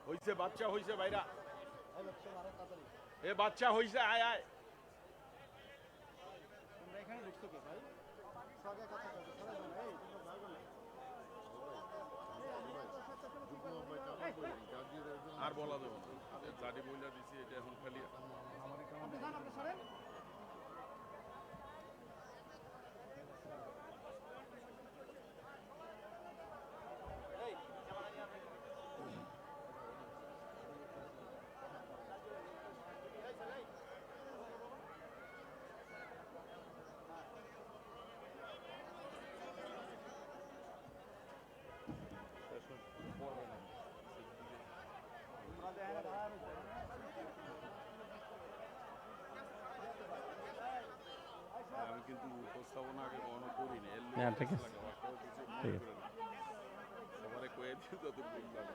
হইছে বাচ্চা হইছে ভাইরা, এ বাচ্চা হইছে, আয় আয়। আর বলা যাবে না, গাড়ি বইলা দিছি, এটা এখন খালি আমি কিন্তু উপস্থাপনা আগে কখনো করিনি। ঠিক আছে, ঠিক আছে। সবারে কয়ে দিও যত বললাম।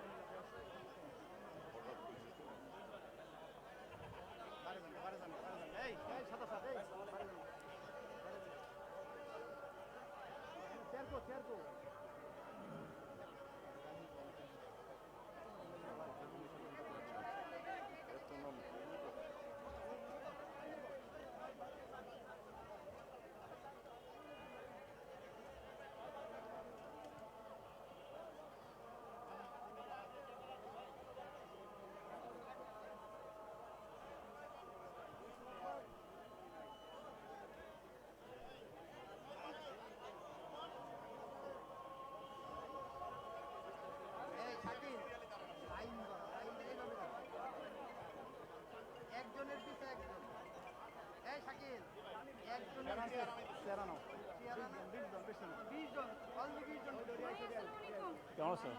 কেমন আছো?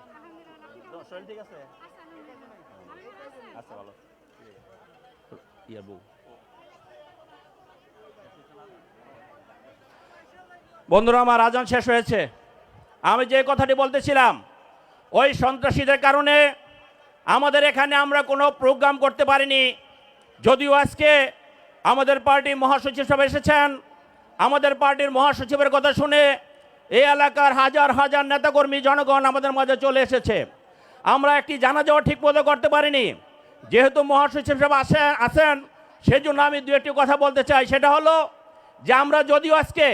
শরীর ঠিক আছে? আচ্ছা, ভালো। ইয়ার বউ। বন্ধুরা আমার, আজান শেষ হয়েছে। আমি যে কথাটি বলতেছিলাম, ওই সন্ত্রাসীদের কারণে আমাদের এখানে আমরা কোনো প্রোগ্রাম করতে পারিনি। যদিও আজকে আমাদের পার্টির মহাসচিব সব এসেছেন, আমাদের পার্টির মহাসচিবের কথা শুনে এই এলাকার হাজার হাজার নেতাকর্মী জনগণ আমাদের মাঝে চলে এসেছে। আমরা একটি জানাজাও ঠিক মতো করতে পারিনি। যেহেতু মহাসচিব সব আসেন, সেজন্য আমি দু একটি কথা বলতে চাই। সেটা হলো যে আমরা যদিও আজকে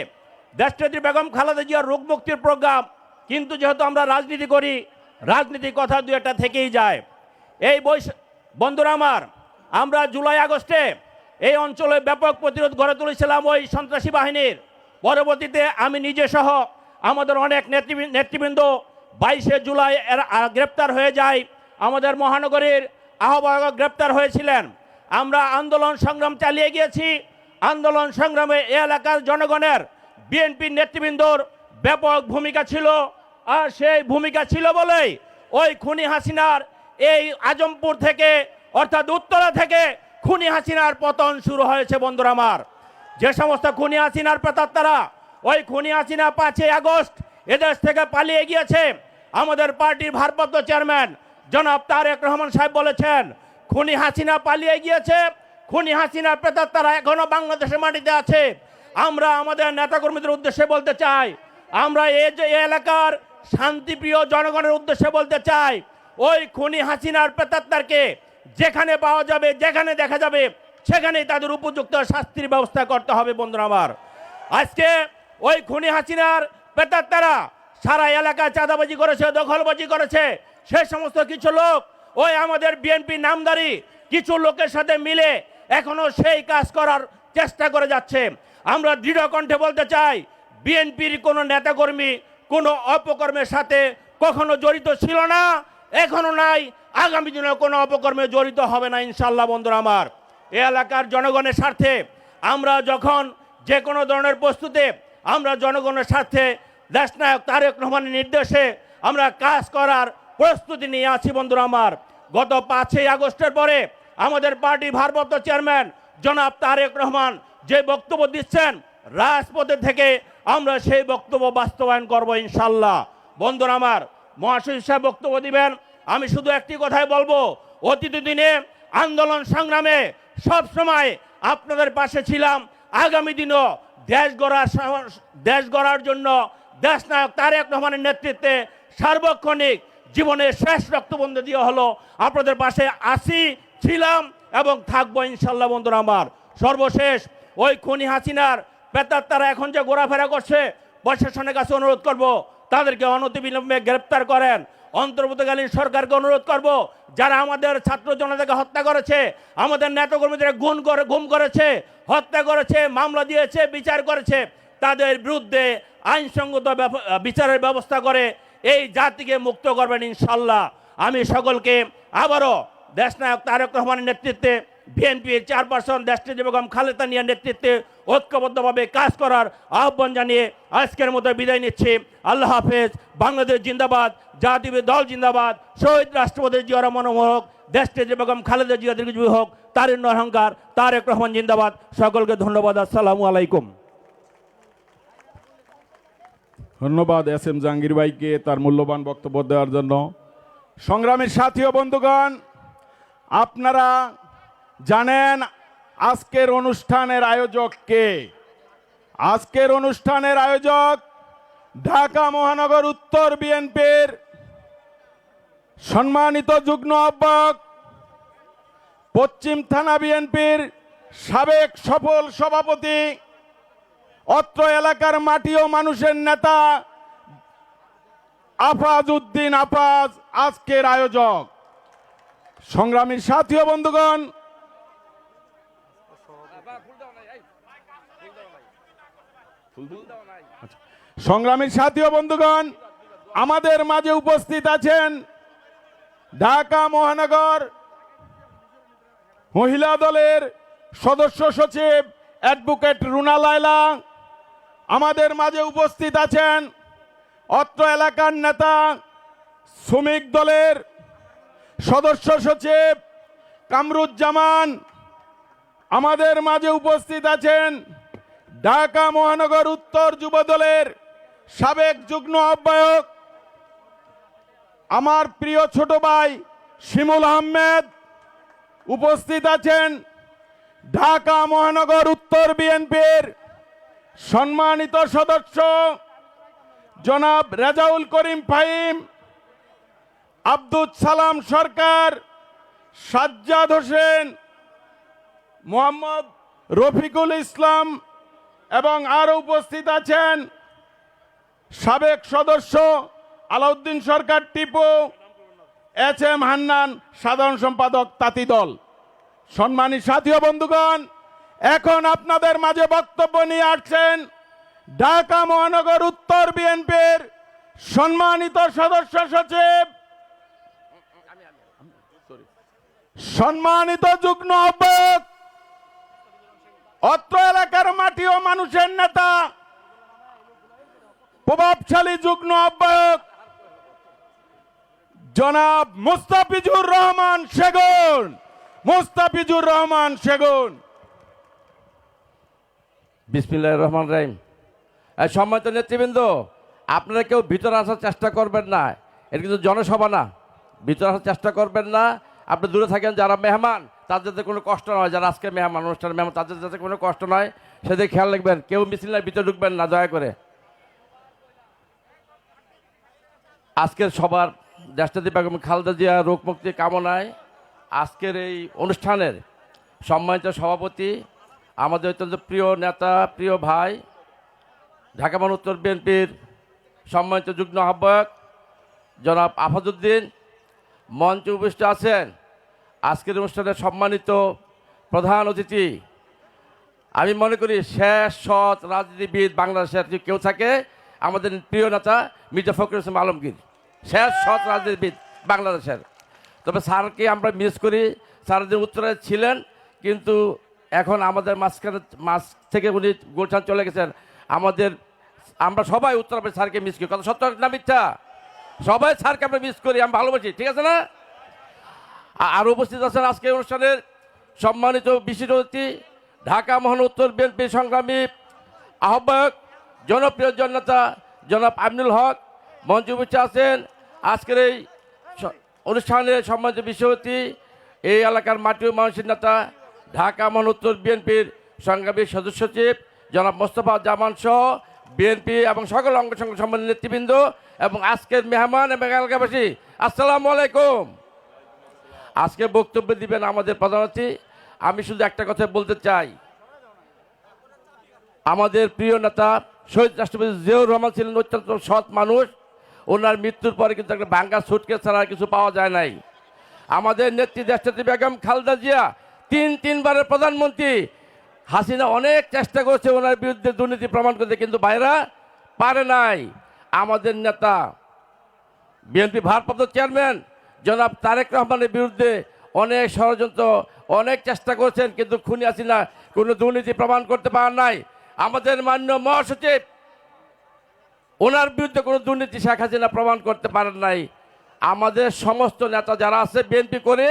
দেশনেত্রী বেগম খালেদা জিয়ার রোগ মুক্তির প্রোগ্রাম, কিন্তু যেহেতু আমরা রাজনীতি করি, রাজনীতির কথা দু একটা থেকেই যায়। এই বন্ধুরা আমার, আমরা জুলাই আগস্টে এই অঞ্চলে ব্যাপক প্রতিরোধ গড়ে তুলেছিলাম ওই সন্ত্রাসী বাহিনীর। পরবর্তীতে আমি নিজে সহ আমাদের অনেক নেতৃবৃন্দ 22শে জুলাই গ্রেপ্তার হয়ে যায়। আমাদের মহানগরীর আহ্বায়ক গ্রেপ্তার হয়েছিলেন। আমরা আন্দোলন সংগ্রাম চালিয়ে গিয়েছি। আন্দোলন সংগ্রামে এ এলাকার জনগণের, বিএনপির নেতৃবৃন্দর ব্যাপক ভূমিকা ছিল। আর সেই ভূমিকা ছিল বলেই ওই খুনি হাসিনার এই আজমপুর থেকে, অর্থাৎ উত্তরা থেকে খুনি হাসিনার পতন শুরু হয়েছে। বন্ধুরা আমার, যে সমস্ত খুনি হাসিনার প্রেতাত্মারা, ওই খুনি হাসিনা 5ই আগস্ট এদেশ থেকে পালিয়ে গিয়েছে। আমাদের পার্টির ভারপ্রাপ্ত চেয়ারম্যান জনাব তারেক রহমান সাহেব বলেছেন, খুনি হাসিনা পালিয়ে গিয়েছে, খুনি হাসিনার প্রেতাত্মারা এখনো বাংলাদেশের মাটিতে আছে। আমরা আমাদের নেতাকর্মীদের উদ্দেশ্যে বলতে চাই, আমরা এই যে এলাকার শান্তিপ্রিয় জনগণের উদ্দেশ্যে বলতে চাই, ওই খুনি হাসিনার প্রেতাত্মাকে যেখানে পাওয়া যাবে, যেখানে দেখা যাবে, সেখানেই তাদের উপযুক্ত শাস্তির ব্যবস্থা করতে হবে। বন্ধুরা আমার, আজকে ওই খুনি হাসিনার প্রেতাত্মারা সারা এলাকায় চাঁদাবাজি করেছে, দখলবাজি করেছে। সেই সমস্ত কিছু লোক ওই আমাদের বিএনপি নামদারি কিছু লোকের সাথে মিলে এখনো সেই কাজ করার চেষ্টা করে যাচ্ছে। আমরা দৃঢ় কণ্ঠে বলতে চাই, বিএনপির কোনো নেতাকর্মী কোনো অপকর্মের সাথে কখনো জড়িত ছিল না, এখনো নাই, আগামী দিনে কোনো অপকর্মে জড়িত হবে না ইনশাল্লাহ। বন্ধুরা আমার, এ এলাকার জনগণের স্বার্থে আমরা যখন যে কোনো ধরনের প্রস্তুতে আমরা জনগণের স্বার্থে দেশনায়ক তারেক রহমানের নির্দেশে আমরা কাজ করার প্রস্তুতি নিয়ে আছি। বন্ধুরা আমার, গত 5ই আগস্টের পরে আমাদের পার্টির ভারপ্রাপ্ত চেয়ারম্যান জনাব তারেক রহমান যে বক্তব্য দিচ্ছেন, রাজপথে থেকে আমরা সেই বক্তব্য বাস্তবায়ন করব ইনশাল্লাহ। বন্ধুরা আমার, মহাসচিব সাহেব বক্তব্য দিবেন। আমি শুধু একটি কথাই বলবো, অতীত দিনে আন্দোলন সংগ্রামে সব সময় আপনাদের পাশে ছিলাম। আগামী দিনও দেশ গড়ার জন্য দেশনায়ক তারেক রহমানের নেতৃত্বে সার্বক্ষণিক জীবনের শেষ রক্তবন্ধ দিয়ে হলো আপনাদের পাশে আসি, ছিলাম এবং থাকবো ইনশাল্লাহ। বন্ধুরা আমার, সর্বশেষ ওই খুনি হাসিনার পেতার তারা এখন যে ঘোরাফেরা করছে, প্রশাসনের কাছে অনুরোধ করব তাদেরকে অনতিবিলম্বে গ্রেপ্তার করেন। অন্তর্বর্তীকালীন সরকারকে অনুরোধ করব, যারা আমাদের ছাত্র জনতাকে হত্যা করেছে, আমাদের নেতাকর্মীদের গুম করেছে, হত্যা করেছে, মামলা দিয়েছে, বিচার করেছে, তাদের বিরুদ্ধে আইনসঙ্গত বিচারের ব্যবস্থা করে এই জাতিকে মুক্ত করবেন ইনশাল্লাহ। আমি সকলকে আবারও দেশনায়ক তারেক রহমানের নেতৃত্বে, বিএনপির চেয়ারপারসন দেশনেত্রী বেগম খালেদা জিয়ার নেতৃত্বে ঐক্যবদ্ধভাবে কাজ করার আহ্বান জানিয়ে আজকের মতো বিদায় নিচ্ছি। আল্লাহ হাফেজ। বাংলাদেশ জিন্দাবাদ, জাতীয় দল জিন্দাবাদ, শহীদ রাষ্ট্রপতি জিয়া রহমান হোক, দেশনেত্রী বেগম খালেদা জিয়া দীর্ঘজীবী হোক, তারিন অহংকার তারেক রহমান জিন্দাবাদ। সকলকে ধন্যবাদ। আসসালামু আলাইকুম। ধন্যবাদ এস এম জাহাঙ্গীর ভাইকে তার মূল্যবান বক্তব্য দেওয়ার জন্য। সংগ্রামীর সাথী ও বন্ধুগণ, আপনারা জানেন আজকের অনুষ্ঠানের আয়োজক কে? আজকের অনুষ্ঠানের আয়োজক ঢাকা মহানগর উত্তর বিএনপির সম্মানিত যুগ্ম আহ্বায়ক, পশ্চিম থানা বিএনপির সাবেক সফল সভাপতি, অত্র এলাকার মাটি ও মানুষের নেতা আফাজ উদ্দিন আফাজ আজকের আয়োজক। সংগ্রামীর সাথী ও বন্ধুগণ, সংগ্রামীর সাথী ও বন্ধুগণ, আমাদের মাঝে উপস্থিত আছেন ঢাকা মহানগর মহিলা দলের সদস্য সচিব অ্যাডভোকেট রুনা লায়লা। আমাদের মাঝে উপস্থিত আছেন অত্র এলাকার নেতা শ্রমিক দলের সদস্য সচিব কামরুজ্জামান। আমাদের মাঝে উপস্থিত আছেন ঢাকা মহানগর উত্তর যুব দলের সাবেক যুগ্ম আহ্বায়ক আমার প্রিয় ছোট ভাই শিমুল আহমেদ। উপস্থিত আছেন ঢাকা মহানগর উত্তর বিএনপির সম্মানিত সদস্য জনাব রেজাউল করিম ফাহিম, আব্দুল সালাম সরকার, সাজ্জাদ হোসেন, মোহাম্মদ রফিকুল ইসলাম এবং আরও উপস্থিত আছেন সাবেক সদস্য আলাউদ্দিন সরকার টিপু, এচ এম হান্নান, সাধারণ সম্পাদক তাঁতি দল। সম্মানিত সাথী ও বন্ধুগণ, এখন আপনাদের মাঝে বক্তব্য নিয়ে আসছেন ঢাকা মহানগর উত্তর বিএনপির সম্মানিত সদস্য সচিব, সম্মানিত যুগ্ম আহ্বায়ক, অত্র এলাকার মাটি ও মানুষের নেতা, প্রভাবশালী যুগ্ম আহ্বায়ক জনাব মুস্তাফিজুর রহমান সেগুন। মুস্তাফিজুর রহমান সেগুন। বিসমিল্লাহির রহমানির রহিম। সম্মানিত নেতৃবৃন্দ, আপনারা কেউ ভিতরে আসার চেষ্টা করবেন না, এটা কিন্তু জনসভা না, ভিতরে আসার চেষ্টা করবেন না। আপনি দূরে থাকেন, যারা মেহমান তাদের যাতে কোনো কষ্ট না হয়, যারা আজকে মেহমান অনুষ্ঠানের মেহমান তাদের যাতে কোনো কষ্ট নয় সেদিকে খেয়াল রাখবেন। কেউ মিছিলের ভিতরে ঢুকবেন না দয়া করে। আজকের সবার দেশনেত্রী বেগম খালেদা জিয়া রোগ মুক্তি কামনায় আজকের এই অনুষ্ঠানের সম্মানিত সভাপতি, আমাদের অত্যন্ত প্রিয় নেতা, প্রিয় ভাই, ঢাকা মহানগর উত্তর বিএনপির সম্মানিত যুগ্ম আহ্বায়ক জনাব আফাজউদ্দিন, মঞ্চে উপস্থিত আছেন আজকের অনুষ্ঠানের সম্মানিত প্রধান অতিথি। আমি মনে করি শেষ সৎ রাজনীতিবিদ বাংলাদেশের যদি কেউ থাকে, আমাদের প্রিয় নেতা মির্জা ফখরুল ইসলাম আলমগীর, শেষ সৎ রাজনীতিবিদ বাংলাদেশের। তবে স্যারকে আমরা মিস করি, স্যার যে উত্তরে ছিলেন কিন্তু এখন আমাদের মাঝ থেকে উনি গুলশান চলে গেছেন। আমরা সবাই উত্তরাপে স্যারকে মিস করি, কথা সত্য না মিথ্যা? সবাই স্যারকে আমরা মিস করি, আমি ভালোবাসি, ঠিক আছে না? আর উপস্থিত আছেন আজকে অনুষ্ঠানের সম্মানিত বিশিষ্ট অতিথি ঢাকা মহানগর উত্তর বিএনপি সংগ্রামী আহ্বায়ক জনপ্রিয় জননেতা জনাব আমিনুল হক। মঞ্চে উপস্থিত আছেন আজকের এই অনুষ্ঠানের সম্মানিত বিশিষ্ট অতিথি এই এলাকার মাটি ও মানুষের নেতা ঢাকা মহানগর উত্তর বিএনপির সংগ্রামী সদস্য সচিব জনাব মোস্তফা জামান সহ বিএনপি এবং সকল অঙ্গ সংগঠন সম্মানিত নেতৃবৃন্দ এবং আজকের মেহমান এবং এলাকাবাসী, আসসালামু আলাইকুম। আজকে বক্তব্য দিবেন আমাদের প্রধানমন্ত্রী। আমি শুধু একটা কথা বলতে চাই, আমাদের প্রিয় নেতা শহীদ রাষ্ট্রপতি জিয়াউর রহমান ছিলেন অত্যন্ত সৎ মানুষ। ওনার মৃত্যুর পরে কিন্তু একটা ভাঙ্গা সুটকেস ছাড়া কিছু পাওয়া যায় নাই। আমাদের নেত্রী দেশনেত্রী বেগম খালেদা জিয়া তিনবারের প্রধানমন্ত্রী। হাসিনা অনেক চেষ্টা করছে ওনার বিরুদ্ধে দুর্নীতি প্রমাণ করতে, কিন্তু বাইরা পারে নাই। আমাদের নেতা বিএনপি ভারপ্রাপ্ত চেয়ারম্যান জনাব তারেক রহমানের বিরুদ্ধে অনেক ষড়যন্ত্র, অনেক চেষ্টা করেছেন, কিন্তু খুনি হাসিনা কোনো দুর্নীতি প্রমাণ করতে পারেন নাই। আমাদের মাননীয় মহাসচিব ওনার বিরুদ্ধে কোনো দুর্নীতি শেখ হাসিনা প্রমাণ করতে পারেন নাই। আমাদের সমস্ত নেতা যারা আছে বিএনপি করে,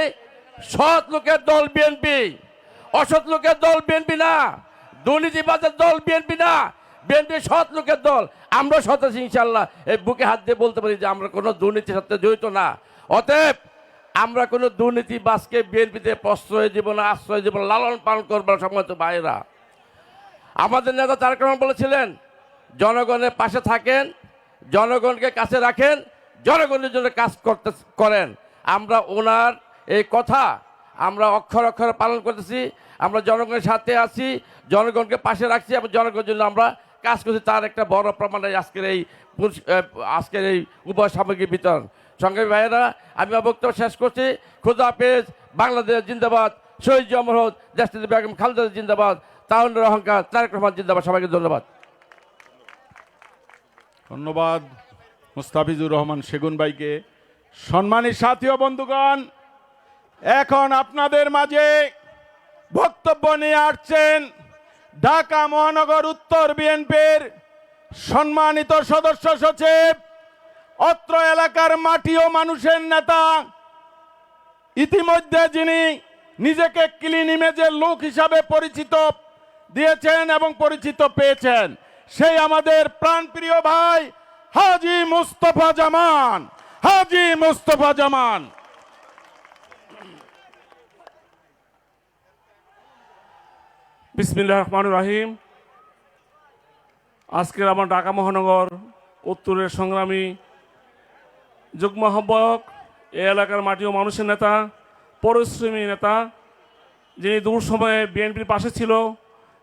সৎ লোকের দল বিএনপি, অসৎ লোকের দল বিএনপি না, দুর্নীতিবাজের দল বিএনপি না, বিএনপি সৎ লোকের দল। আমরা সৎ আছি ইনশাল্লাহ, এই বুকে হাত দিয়ে বলতে পারি যে আমরা কোনো দুর্নীতির সাথে জড়িত না। অতএব আমরা কোনো দুর্নীতিবাজকে বিএনপিতে প্রশ্রয় দিব না, আশ্রয় দিব না, লালন পালন করবো সম্মানিত ভাইরা। আমাদের নেতা তারেক রহমান বলেছিলেন, জনগণের পাশে থাকেন, জনগণকে কাছে রাখেন, জনগণের জন্য কাজ করেন। আমরা ওনার এই কথা আমরা অক্ষর অক্ষরে পালন করতেছি। আমরা জনগণের সাথে আছি, জনগণকে পাশে রাখছি এবং জনগণের জন্য আমরা কাজ করছি। তার একটা বড় প্রমাণ আজকের এই উপহার সামগ্রী বিতরণ। সংগ্রামী ভাইয়েরা, আমি আমার বক্তব্য শেষ করছি। খুদা হাফেজ, বাংলাদেশ জিন্দাবাদ, শহীদ জিয়া মরহুদ দেশনেত্রী বেগম খালেদা জিন্দাবাদ, তারুণ্যের অহংকার তারেক রহমান জিন্দাবাদ। সবাইকে ধন্যবাদ। ধন্যবাদ মুস্তাফিজুর রহমান সেগুন ভাইকে। সম্মানী সাথী ও বন্ধুগণ, এখন আপনাদের মাঝে বক্তব্য নিয়ে আসছেন ঢাকা মহানগর উত্তর বিএনপির সম্মানিত সদস্য সচিব, অত্র এলাকার মাটি ও মানুষের নেতা, ইতিমধ্যে যিনি নিজেকে ক্লিন ইমেজের লোক হিসাবে পরিচিত দিয়েছেন এবং পরিচিত পেয়েছেন, সেই আমাদের প্রাণপ্রিয় ভাই হাজী মুস্তফা জামান। হাজী মুস্তফা জামান। বিসমিল্লাহির রহমানির রহিম। আজকের আমার ঢাকা মহানগর উত্তরের সংগ্রামী যুগ্ম আহ্বায়ক, এই এলাকার মাটি ও মানুষের নেতা, পরিশ্রমী নেতা, যিনি দূর সময়ে বিএনপির পাশে ছিল,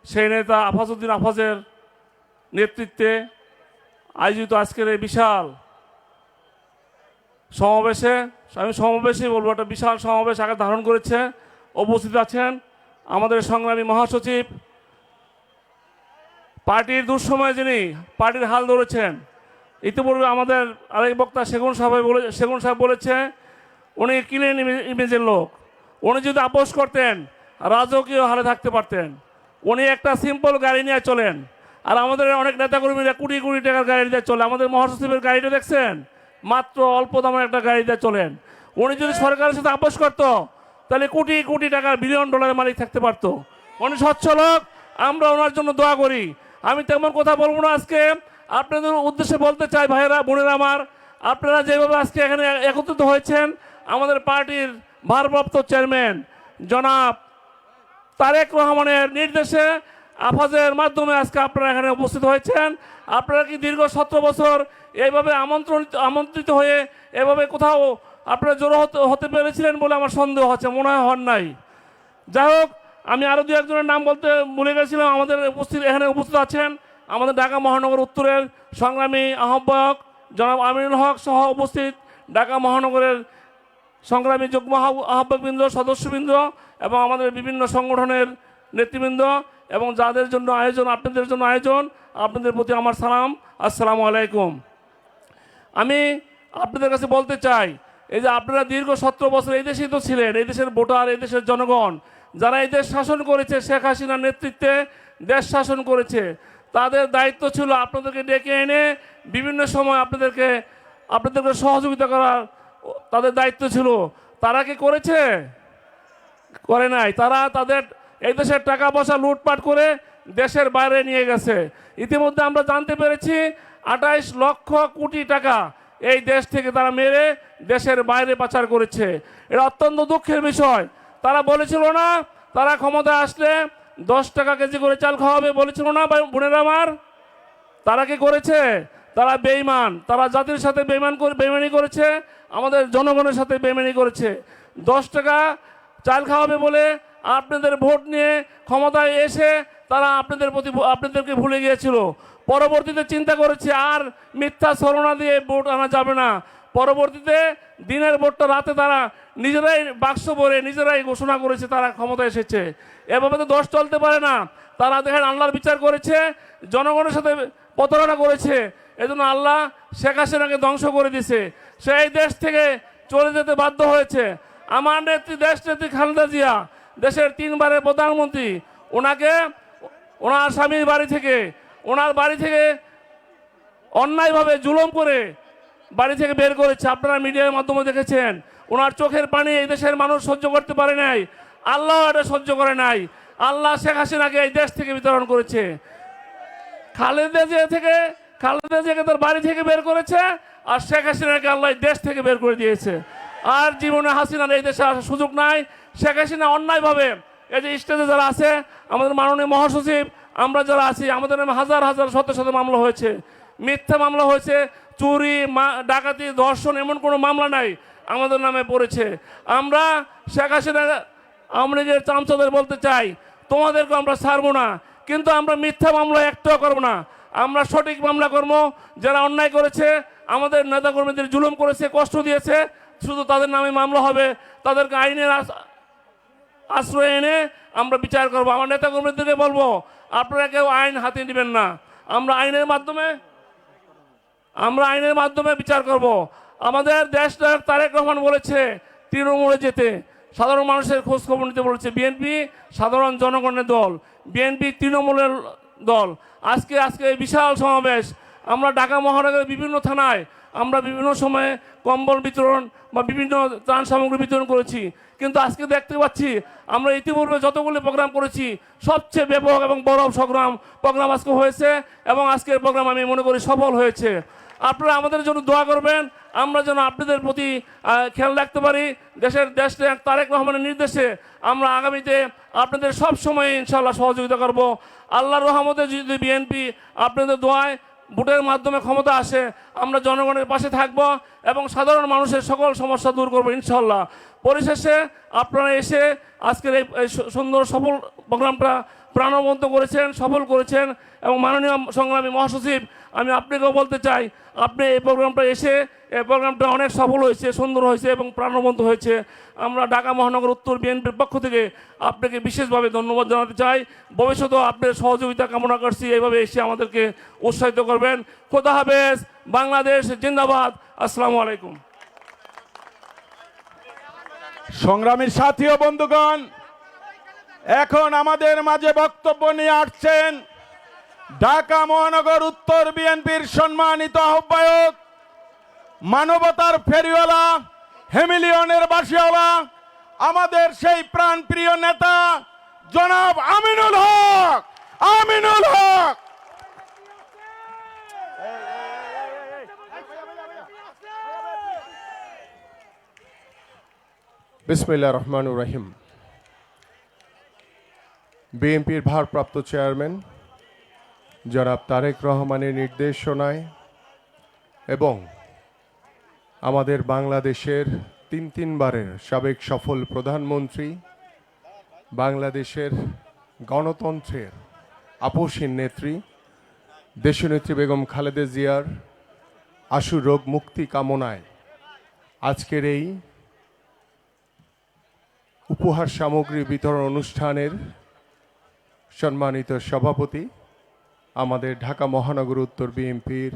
সেই নেতা আফাজউদ্দিন আফাজের নেতৃত্বে আয়োজিত আজকের এই বিশাল সমাবেশে, আমি সমাবেশই বলবো, একটা বিশাল সমাবেশ আকার ধারণ করেছে। উপস্থিত আছেন আমাদের সংগ্রামী মহাসচিব, পার্টির দুঃসময়ে যিনি পার্টির হাল ধরেছেন। ইতিপূর্বে আমাদের আরেক বক্তা সেগুন সাহেব বলেছে উনি ক্লিন ইমেজের লোক। উনি যদি আপোষ করতেন রাজকীয় হালে থাকতে পারতেন। উনি একটা সিম্পল গাড়ি নিয়ে চলেন, আর আমাদের অনেক নেতাকর্মীরা কোটি কোটি টাকার গাড়ি দিয়ে চলে। আমাদের মহাসচিবের গাড়িটা দেখছেন, মাত্র অল্প দামের একটা গাড়ি দিয়ে চলেন। উনি যদি সরকারের সাথে আপোষ করতো তাহলে কোটি কোটি টাকার বিলিয়ন ডলারের মালিক থাকতে পারতো। উনি স্বচ্ছ লোক, আমরা ওনার জন্য দোয়া করি। আমি তেমন কথা বলবো না আজকে। আপনাদের উদ্দেশ্যে বলতে চাই, ভাইয়েরা বোনেরা আমার, আপনারা যেভাবে আজকে এখানে একত্রিত হয়েছেন, আমাদের পার্টির ভারপ্রাপ্ত চেয়ারম্যান জনাব তারেক রহমানের নির্দেশে আফাজের মাধ্যমে আজকে আপনারা এখানে উপস্থিত হয়েছেন। আপনারা কি দীর্ঘ 17 বছর এইভাবে আমন্ত্রিত হয়ে এভাবে কোথাও আপনারা জড়ো হতে পেরেছিলেন বলে আমার সন্দেহ হচ্ছে, মনে হয় হন নাই। যাই হোক, আমি আরও দু একজনের নাম বলতে ভুলে গেছিলাম। আমাদের এখানে উপস্থিত আছেন আমাদের ঢাকা মহানগর উত্তরের সংগ্রামী আহ্বায়ক জনাব আমিনুল হক সহ উপস্থিত ঢাকা মহানগরের সংগ্রামী যুগ্ম আহ্বায়কবৃন্দ, সদস্যবৃন্দ এবং আমাদের বিভিন্ন সংগঠনের নেতৃবৃন্দ এবং যাদের জন্য আয়োজন, আপনাদের জন্য আয়োজন, আপনাদের প্রতি আমার সালাম, আসসালামু আলাইকুম। আমি আপনাদের কাছে বলতে চাই, এই যে আপনারা দীর্ঘ 17 বছর এই দেশেই তো ছিলেন, এই দেশের ভোটার, এই দেশের জনগণ, যারা এই দেশ শাসন করেছে, শেখ হাসিনার নেতৃত্বে দেশ শাসন করেছে, তাদের দায়িত্ব ছিল আপনাদেরকে ডেকে এনে বিভিন্ন সময় আপনাদেরকে সহযোগিতা করার তাদের দায়িত্ব ছিল। তারা কি করেছে? করে নাই। তারা তাদের এই দেশের টাকা পয়সা লুটপাট করে দেশের বাইরে নিয়ে গেছে। ইতিমধ্যে আমরা জানতে পেরেছি 28 লক্ষ কোটি টাকা এই দেশ থেকে তারা মেরে দেশের বাইরে পাচার করেছে। এটা অত্যন্ত দুঃখের বিষয়। তারা বলেছিল না তারা ক্ষমতায় আসলে 10 টাকা কেজি করে চাল খাওয়াবে, বলেছিল না বোনেরা আমার? তারা কি করেছে? তারা বেঈমান, তারা জাতির সাথে বেঈমানি করেছে। আমাদের জনগণের সাথে বেমেনি করেছে। 10 টাকা চাল খাওয়াবে বলে আপনাদের ভোট নিয়ে ক্ষমতায় এসে তারা আপনাদেরকে ভুলে গিয়েছিল। পরবর্তীতে চিন্তা করেছে আর মিথ্যা ছলনা দিয়ে ভোট আনা যাবে না। পরবর্তীতে দিনের ভোটটা রাতে তারা নিজেরাই বাক্স ভরে নিজেরাই ঘোষণা করেছে তারা ক্ষমতায় এসেছে। এভাবে তো দশ চলতে পারে না। তারা দেখেন আল্লাহর বিচার করেছে, জনগণের সাথে প্রতারণা করেছে। এজন্য আল্লাহ শেখ হাসিনাকে ধ্বংস করে দিয়েছে, সেই দেশ থেকে চলে যেতে বাধ্য হয়েছে। আমার নেত্রী দেশনেত্রী খালেদা জিয়া, দেশের 3 বারের প্রধানমন্ত্রী, ওনাকে ওনার স্বামীর ওনার বাড়ি থেকে অন্যায়ভাবে জুলুম করে বাড়ি থেকে বের করেছে। আপনারা মিডিয়ার মাধ্যমে দেখেছেন। ওনার চোখের পানি এই দেশের মানুষ সহ্য করতে পারে নাই, আল্লাহ এটা সহ্য করে নাই। আল্লাহ শেখ হাসিনাকে এই দেশ থেকে বিতরণ করেছে। খালেদা জিয়াকে তার বাড়ি থেকে বের করেছে, আর শেখ হাসিনাকে আল্লাহ এই দেশ থেকে বের করে দিয়েছে। আর জীবনে হাসিনার এই দেশে আসার সুযোগ নাই। শেখ হাসিনা অন্যায়ভাবে এই যে স্টেজে যারা আছে, আমাদের মাননীয় মহাসচিব, আমরা যারা আছি, আমাদের নামে হাজার হাজার শত শত মামলা হয়েছে, মিথ্যা মামলা হয়েছে, চুরি, ডাকাতি, ধর্ষণ, এমন কোনো মামলা নাই আমাদের নামে পড়েছে। আমরা শেখ হাসিনা আওয়ামী লীগের চামচাদের বলতে চাই, তোমাদেরকে আমরা ছাড়বো না, কিন্তু আমরা মিথ্যা মামলা একটাও করবো না। আমরা সঠিক মামলা করবো। যারা অন্যায় করেছে, আমাদের নেতাকর্মীদের জুলুম করেছে, কষ্ট দিয়েছে, শুধু তাদের নামে মামলা হবে। তাদেরকে আইনের আশ্রয় এনে আমরা বিচার করবো। আমার নেতাকর্মীদেরকে বলবো, আপনারা কেউ আইন হাতে নেবেন না। আমরা আইনের মাধ্যমে বিচার করব। আমাদের দেশ নায়ক তারেক রহমান বলেছে তৃণমূলে যেতে, সাধারণ মানুষের খোঁজ খবর নিতে বলেছে। বিএনপি সাধারণ জনগণের দল, বিএনপি তৃণমূলের দল। আজকে এই বিশাল সমাবেশ, আমরা ঢাকা মহানগরের বিভিন্ন থানায় আমরা বিভিন্ন সময়ে কম্বল বিতরণ বা বিভিন্ন ত্রাণ সামগ্রী বিতরণ করেছি। কিন্তু আজকে দেখতে পাচ্ছি আমরা ইতিপূর্বে যতগুলি প্রোগ্রাম করেছি, সবচেয়ে ব্যাপক এবং বড় প্রোগ্রাম আজকে হয়েছে, এবং আজকের প্রোগ্রাম আমি মনে করি সফল হয়েছে। আপনারা আমাদের জন্য দোয়া করবেন, আমরা যেন আপনাদের প্রতি খেয়াল রাখতে পারি। দেশ তারেক রহমানের নির্দেশে আমরা আগামীতে আপনাদের সব সময় ইনশাআল্লাহ সহযোগিতা করব। আল্লাহর রহমতে যদি বিএনপি আপনাদের দোয়ায় ভোটের মাধ্যমে ক্ষমতা আসে, আমরা জনগণের পাশে থাকব এবং সাধারণ মানুষের সকল সমস্যা দূর করব ইনশাআল্লাহ। পরিশেষে আপনারা এসে আজকের এই সুন্দর সফল প্রোগ্রামটা প্রাণবন্ত করেছেন, সফল করেছেন। এবং মাননীয় সংগ্রামী মহাসচিব, আমি আপনাকেও বলতে চাই, আপনি এই প্রোগ্রামটা অনেক সফল হয়েছে, সুন্দর হয়েছে এবং প্রাণবন্ত হয়েছে। আমরা ঢাকা মহানগর উত্তর বিএনপির পক্ষ থেকে আপনাকে বিশেষভাবে ধন্যবাদ জানাতে চাই। ভবিষ্যতেও আপনার সহযোগিতা কামনা করছি, এইভাবে এসে আমাদেরকে উৎসাহিত করবেন। খোদা হাফেজ, বাংলাদেশ জিন্দাবাদ। আসসালামু আলাইকুম। সংগ্রামী সাথী ও বন্ধুগণ, এখন আমাদের মাঝে বক্তব্য নিয়ে আসছেন ঢাকা মহানগর উত্তর বিএনপির সম্মানিত আহ্বায়ক, মানবতার ফেরিওয়ালা, হেমিলিয়নের বাসিওয়ালা, আমাদের সেই প্রাণপ্রিয় নেতা জনাব আমিনুল হক। বিসমিল্লাহির রহমানির রহিম। বিএনপির ভারপ্রাপ্ত চেয়ারম্যান জনাব তারেক রহমানের নির্দেশনায় এবং আমাদের বাংলাদেশের তিনবারের সাবেক সফল প্রধানমন্ত্রী, বাংলাদেশের গণতন্ত্রের আপসহীন নেত্রী দেশনেত্রী বেগম খালেদা জিয়ার আশু রোগ মুক্তি কামনায় আজকের এই উপহার সামগ্রী বিতরণ অনুষ্ঠানের সম্মানিত সভাপতি, আমাদের ঢাকা মহানগর উত্তর বিএনপির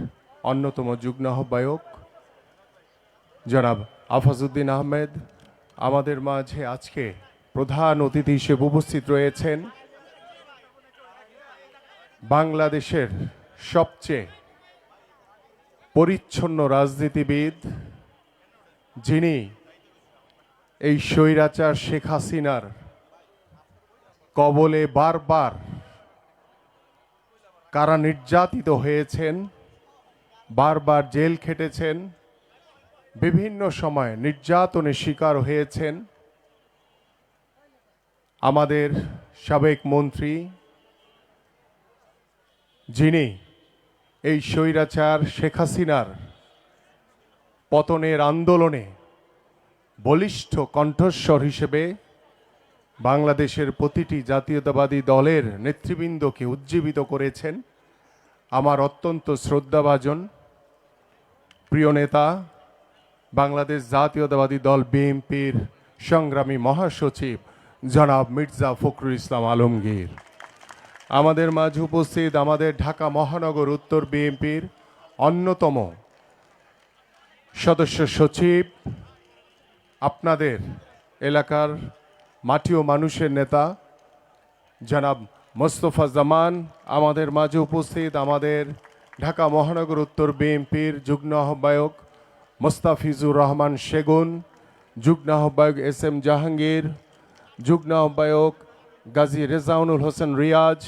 অন্যতম যুগ্ম আহ্বায়ক জনাব আফাজউদ্দিন আহমেদ, আমাদের মাঝে আজকে প্রধান অতিথি হিসেবে উপস্থিত রয়েছেন বাংলাদেশের সবচেয়ে পরিচ্ছন্ন রাজনীতিবিদ, যিনি এই স্বৈরাচার শেখ হাসিনার কবলে বারবার কারা নির্যাতিত হয়েছেন, বারবার জেল খেটেছেন, বিভিন্ন সময় নির্যাতনের শিকার হয়েছেন। আমাদের সাবেক মন্ত্রী, যিনি এই স্বৈরাচার শেখ হাসিনার পতনের আন্দোলনে বলিষ্ঠ কণ্ঠস্বর হিসেবে বাংলাদেশের প্রতিটি জাতীয়তাবাদী দলের নেতৃবৃন্দকে উজ্জীবিত করেছেন আমার অত্যন্ত শ্রদ্ধাভাজন প্রিয় নেতা বাংলাদেশ জাতীয়তাবাদী দল বিএনপির সংগ্রামী মহাসচিব জনাব মির্জা ফখরুল ইসলাম আলমগীর, আমাদের মাঝে উপস্থিত আমাদের ঢাকা মহানগর উত্তর বিএনপির অন্যতম সদস্য সচিব, আপনাদের এলাকার মাটি ও মানুষের নেতা জনাব মোস্তফা জামান, আমাদের মাঝে উপস্থিত আমাদের ঢাকা মহানগর উত্তর বিএনপির যুগ্ম আহ্বায়ক মোস্তাফিজুর রহমান সেগুন, যুগ্ম আহ্বায়ক এস এম জাহাঙ্গীর, যুগ্ম আহ্বায়ক গাজী রেজাউনুল হোসেন রিয়াজ,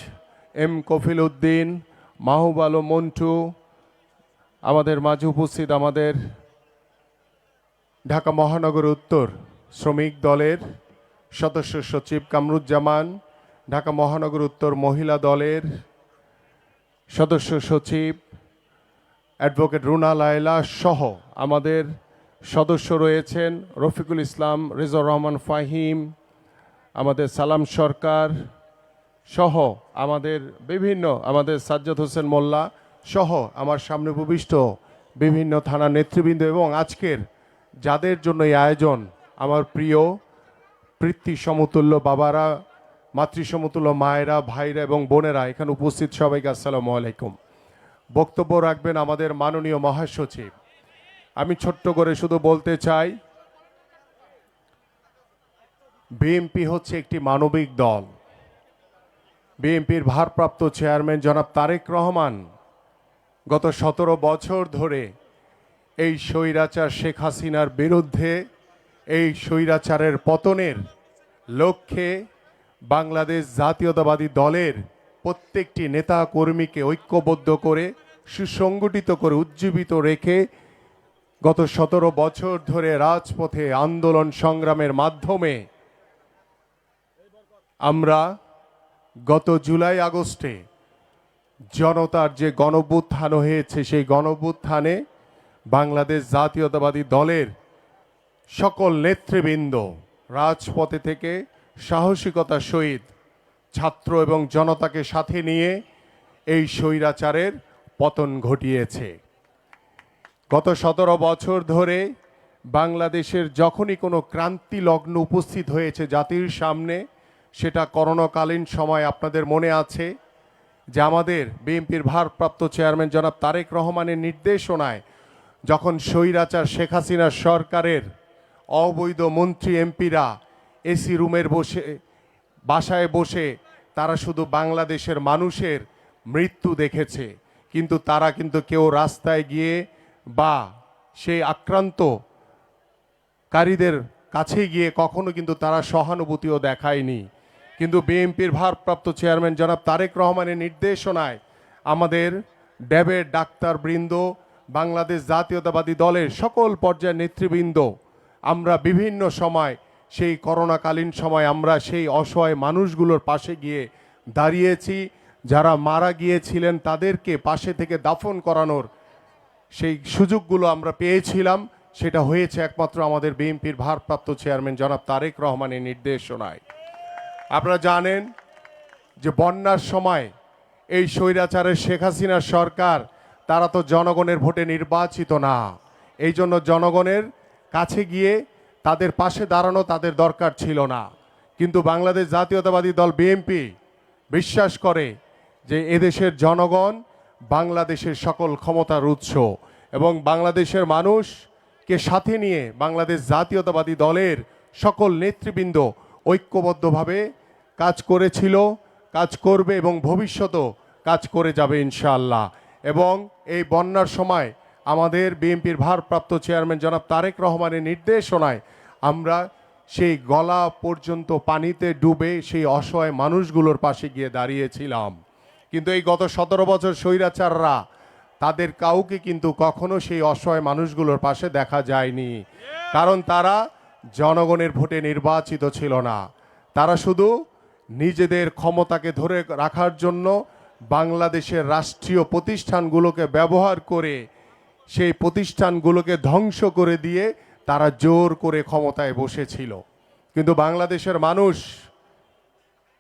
এম কফিল উদ্দিন, মাহবুব আলম মন্টু, আমাদের মাঝে উপস্থিত আমাদের ঢাকা মহানগর উত্তর শ্রমিক দলের সদস্য সচিব কামরুজ্জামান, ঢাকা মহানগর উত্তর মহিলা দলের সদস্য সচিব অ্যাডভোকেট রুনা লায়লা সহ আমাদের সদস্য রয়েছেন রফিকুল ইসলাম, রেজাউর রহমান ফাহিম, আমাদের সালাম সরকার সহ আমাদের আমাদের সাজ্জাদ হোসেন মোল্লা সহ আমার সামনে উপবিষ্ট বিভিন্ন থানার নেতৃবৃন্দ এবং আজকের যাদের জন্য এই আয়োজন, আমার প্রিয় পৃথ্বী সমতুল্য বাবারা, মাতৃ সমতুল্য মায়েরা, ভাইরা এবং বোনেরা, এখানে উপস্থিত সবাইকে আসসালামু আলাইকুম। বক্তব্য রাখবেন আমাদের মাননীয় মহাসচিব। আমি ছোট্ট করে শুধু বলতে চাই, বিএনপি হচ্ছে একটি মানবিক দল। বিএনপির ভারপ্রাপ্ত চেয়ারম্যান জনাব তারেক রহমান গত 17 বছর ধরে এই স্বৈরাচার শেখ হাসিনার বিরুদ্ধে, এই স্বৈরাচারের পতনের লক্ষ্যে বাংলাদেশ জাতীয়তাবাদী দলের প্রত্যেকটি নেতা কর্মীকে ঐক্যবদ্ধ করে সুসংগঠিত করে উজ্জীবিত রেখে গত 17 বছর ধরে রাজপথে আন্দোলন সংগ্রামের মাধ্যমে আমরা গত জুলাই আগস্টে জনতার যে গণঅভ্যুত্থান হয়েছে, সেই গণঅভ্যুত্থানে বাংলাদেশ জাতীয়তাবাদী দলের সকল নেতৃবৃন্দ রাজপথে থেকে সাহসিকতার সহিত ছাত্র এবং জনতাকে সাথে নিয়ে এই স্বৈরাচারের পতন ঘটিয়েছে। গত 17 বছর ধরে বাংলাদেশের যখনই কোনো ক্রান্তি লগ্ন উপস্থিত হয়েছে জাতির সামনে, সেটা করোনাকালীন সময় আপনাদের মনে আছে যে আমাদের বিএনপির ভারপ্রাপ্ত চেয়ারম্যান জনাব তারেক রহমানের নির্দেশনায় যখন স্বৈরাচার শেখ হাসিনার সরকারের অবৈধ মন্ত্রী এমপিরা এসি রুমের বাসায় বসে তারা শুধু বাংলাদেশের মানুষের মৃত্যু দেখেছে, কিন্তু তারা কিন্তু কেউ রাস্তায় গিয়ে বা সেই আক্রান্তকারীদের কাছে গিয়ে কখনো কিন্তু তারা সহানুভূতিও দেখায়নি। কিন্তু বিএনপির ভারপ্রাপ্ত চেয়ারম্যান জনাব তারেক রহমানের নির্দেশনায় আমাদের ড্যাবের ডাক্তারবৃন্দ, বাংলাদেশ জাতীয়তাবাদী দলের সকল পর্যায়ের নেতৃবৃন্দ, আমরা বিভিন্ন সময় সেই করোনাকালীন সময় আমরা সেই অসহায় মানুষগুলোর পাশে গিয়ে দাঁড়িয়েছি। যারা মারা গিয়েছিলেন তাদেরকে পাশে থেকে দাফন করানোর সেই সুযোগগুলো আমরা পেয়েছিলাম, সেটা হয়েছে একমাত্র আমাদের বিএনপির ভারপ্রাপ্ত চেয়ারম্যান জনাব তারেক রহমানের নির্দেশনায়। আপনারা জানেন যে বন্যার সময় এই স্বৈরাচারের শেখ হাসিনার সরকার, তারা তো জনগণের ভোটে নির্বাচিত না, এই জন্য জনগণের কাছে গিয়ে তাদের পাশে দাঁড়ানো তাদের দরকার ছিল না। কিন্তু বাংলাদেশ জাতীয়তাবাদী দল বিএনপি বিশ্বাস করে যে এদেশের জনগণ বাংলাদেশের সকল ক্ষমতার উৎস এবং বাংলাদেশের মানুষকে সাথে নিয়ে বাংলাদেশ জাতীয়তাবাদী দলের সকল নেতৃবৃন্দ ঐক্যবদ্ধভাবে কাজ করেছিল, কাজ করবে এবং ভবিষ্যতেও কাজ করে যাবে ইনশাআল্লাহ। এবং এই বন্যার সময় আমাদের বিএনপির ভারপ্রাপ্ত চেয়ারম্যান জনাব তারেক রহমানের নির্দেশনায় আমরা সেই গলা পর্যন্ত পানিতে ডুবে সেই অসহায় মানুষগুলোর পাশে গিয়ে দাঁড়িয়েছিলাম। কিন্তু এই গত 17 বছর স্বৈরাচাররা তাদের কাউকে কিন্তু কখনো সেই অসহায় মানুষগুলোর পাশে দেখা যায়নি, কারণ তারা জনগণের ভোটে নির্বাচিত ছিল না। তারা শুধু নিজেদের ক্ষমতাকে ধরে রাখার জন্য বাংলাদেশের রাষ্ট্রীয় প্রতিষ্ঠানগুলোকে ব্যবহার করে সেই প্রতিষ্ঠানগুলোকে ধ্বংস করে দিয়ে তারা জোর করে ক্ষমতায় বসেছিল। কিন্তু বাংলাদেশের মানুষ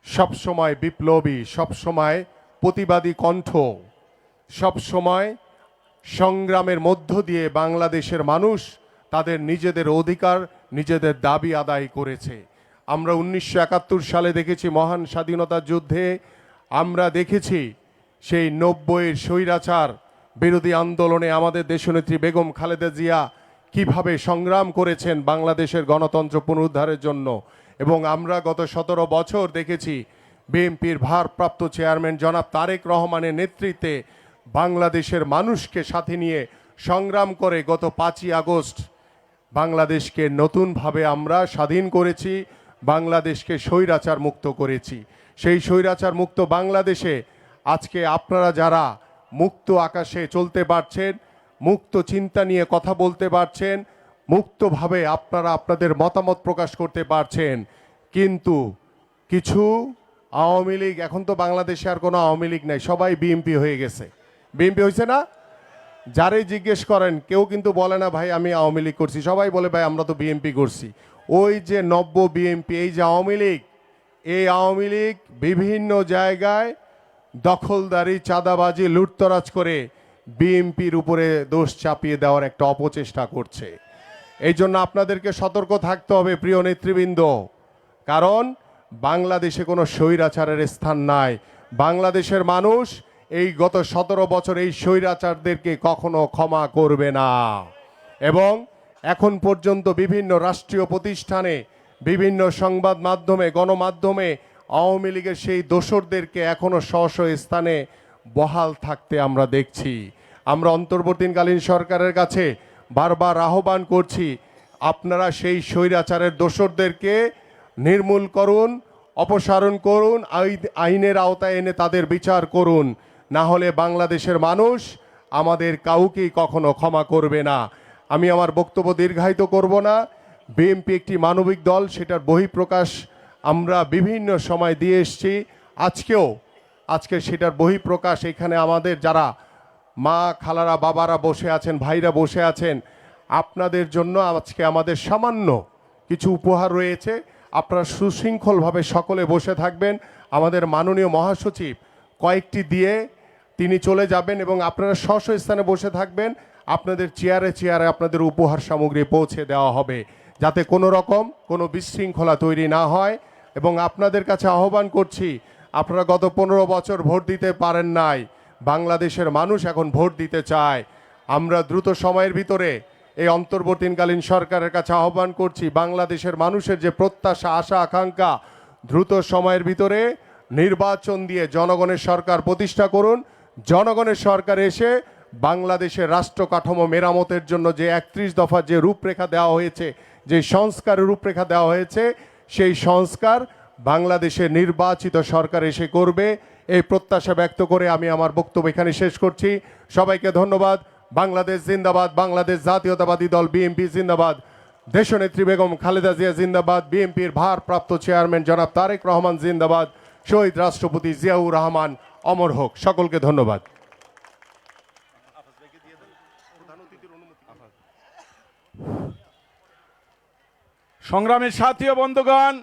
সবসময় বিপ্লবী, সবসময় প্রতিবাদী কণ্ঠ, সবসময় সংগ্রামের মধ্য দিয়ে বাংলাদেশের মানুষ তাদের নিজেদের অধিকার, নিজেদের দাবি আদায় করেছে। আমরা 1971 সালে দেখেছি মহান স্বাধীনতা যুদ্ধে, আমরা দেখেছি সেই 90-এর স্বৈরাচার বিরোধী আন্দোলনে আমাদের দেশনেত্রী বেগম খালেদা জিয়া কিভাবে সংগ্রাম করেছেন বাংলাদেশের গণতন্ত্র পুনরুদ্ধারের জন্য। এবং আমরা গত 17 বছর দেখেছি বিএনপির ভারপ্রাপ্ত চেয়ারম্যান জনাব তারেক রহমানের নেতৃত্বে বাংলাদেশের মানুষকে সাথে নিয়ে সংগ্রাম করে গত 5ই আগস্ট বাংলাদেশকে নতুনভাবে আমরা স্বাধীন করেছি, বাংলাদেশকে স্বৈরাচার মুক্ত করেছি। সেই স্বৈরাচার মুক্ত বাংলাদেশে আজকে আপনারা যারা মুক্ত আকাশে চলতে পারছেন, মুক্ত চিন্তা নিয়ে কথা বলতে পারছেন, মুক্তভাবে আপনারা আপনাদের মতামত প্রকাশ করতে পারছেন, কিন্তু কিছু আওয়ামী লীগ, এখন তো বাংলাদেশে আর কোনো আওয়ামী লীগ নাই, সবাই বিএনপি হয়ে গেছে। বিএনপি হয়েছে না? যারাই জিজ্ঞেস করেন কেউ কিন্তু বলে না ভাই আমি আওয়ামী লীগ করছি, সবাই বলে ভাই আমরা তো বিএনপি করছি। ওই যে নব্য বিএনপি, এই যে আওয়ামী লীগ, এই আওয়ামী লীগ বিভিন্ন জায়গায় দখলদারি, চাঁদাবাজি, লুটতরাজ করে বিএনপির উপরে দোষ চাপিয়ে দেওয়ার একটা অপচেষ্টা করছে। এই জন্য আপনাদেরকে সতর্ক থাকতে হবে প্রিয় নেতৃবৃন্দ, কারণ বাংলাদেশে কোনো স্বৈরাচারের স্থান নাই। বাংলাদেশের মানুষ এই গত 17 বছর এই স্বৈরাচারদেরকে কখনো ক্ষমা করবে না। এবং এখন পর্যন্ত বিভিন্ন রাষ্ট্রীয় প্রতিষ্ঠানে, বিভিন্ন সংবাদ মাধ্যমে, গণমাধ্যমে আওয়ামী লীগের সেই দোসরদেরকে এখনো স্ব স্থানে বহাল থাকতে আমরা দেখছি। আমরা অন্তর্বর্তীকালীন সরকারের কাছে বারবার আহ্বান করছি, আপনারা সেই স্বৈরাচারের দোসরদেরকে নির্মূল করুন, অপসারণ করুন, আইনের আওতায় এনে তাদের বিচার করুন, না হলে বাংলাদেশের মানুষ আমাদের কাউকেই কখনো ক্ষমা করবে না। আমি আমার বক্তব্য দীর্ঘায়িত করব না। বিএনপি একটি মানবিক দল, সেটার বহিঃপ্রকাশ আমরা বিভিন্ন সময় দিয়ে এসেছি। আজকে সেটার বহিঃপ্রকাশ এখানে আমাদের যারা মা, খালারা, বাবারা বসে আছেন, ভাইরা বসে আছেন, আপনাদের জন্য আজকে আমাদের সামান্য কিছু উপহার রয়েছে। আপনারা সুশৃঙ্খলভাবে সকলে বসে থাকবেন। আমাদের মাননীয় মহাসচিব কয়েকটি দিয়ে তিনি চলে যাবেন এবং আপনারা স্ব স্থানে বসে থাকবেন। আপনাদের চেয়ারে চেয়ারে আপনাদের উপহার সামগ্রী পৌঁছে দেওয়া হবে, যাতে কোনো রকম কোনো বিশৃঙ্খলা তৈরি না হয়। এবং আপনাদের কাছে আহ্বান করছি, আপনারা গত 15 বছর ভোট দিতে পারেন নাই, বাংলাদেশের মানুষ এখন ভোট দিতে চায়। আমরা দ্রুত সময়ের ভিতরে এই অন্তর্বর্তীকালীন সরকারের কাছে আহ্বান করছি, বাংলাদেশের মানুষের যে প্রত্যাশা, আশা, আকাঙ্ক্ষা, দ্রুত সময়ের ভিতরে নির্বাচন দিয়ে জনগণের সরকার প্রতিষ্ঠা করুন। জনগণের সরকার এসে বাংলাদেশের রাষ্ট্র কাঠামো মেরামতের জন্য যে 31 দফা যে রূপরেখা দেওয়া হয়েছে, যে সংস্কারের রূপরেখা দেওয়া হয়েছে, সেই সংস্কার বাংলাদেশের নির্বাচিত সরকার এসে করবে, এই প্রত্যাশা ব্যক্ত করে আমি আমার বক্তব্য এখানে শেষ করছি। সবাইকে ধন্যবাদ। বাংলাদেশ জিন্দাবাদ, বাংলাদেশ জাতীয়তাবাদী দল বিএনপি জিন্দাবাদ, দেশনেত্রী বেগম খালেদা জিয়া জিন্দাবাদ, বিএনপির ভারপ্রাপ্ত চেয়ারম্যান জনাব তারেক রহমান জিন্দাবাদ, শহীদ রাষ্ট্রপতি জিয়াউর রহমান অমর হোক। সকলকে ধন্যবাদ। সংগ্রামী সাথী ও বন্ধুগণ,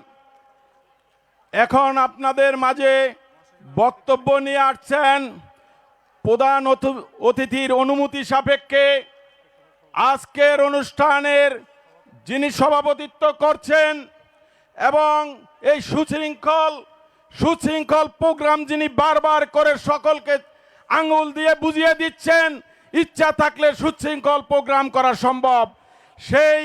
এখন আপনাদের মাঝে বক্তব্য নিয়ে আসছেন প্রধান অতিথির অনুমতি সাপেক্ষে আজকের অনুষ্ঠানের যিনি সভাপতিত্ব করছেন এবং এই সুশৃঙ্খল প্রোগ্রাম যিনি বারবার করে সকলকে আঙুল দিয়ে বুঝিয়ে দিচ্ছেন ইচ্ছা থাকলে সুশৃঙ্খল প্রোগ্রাম করা সম্ভব, সেই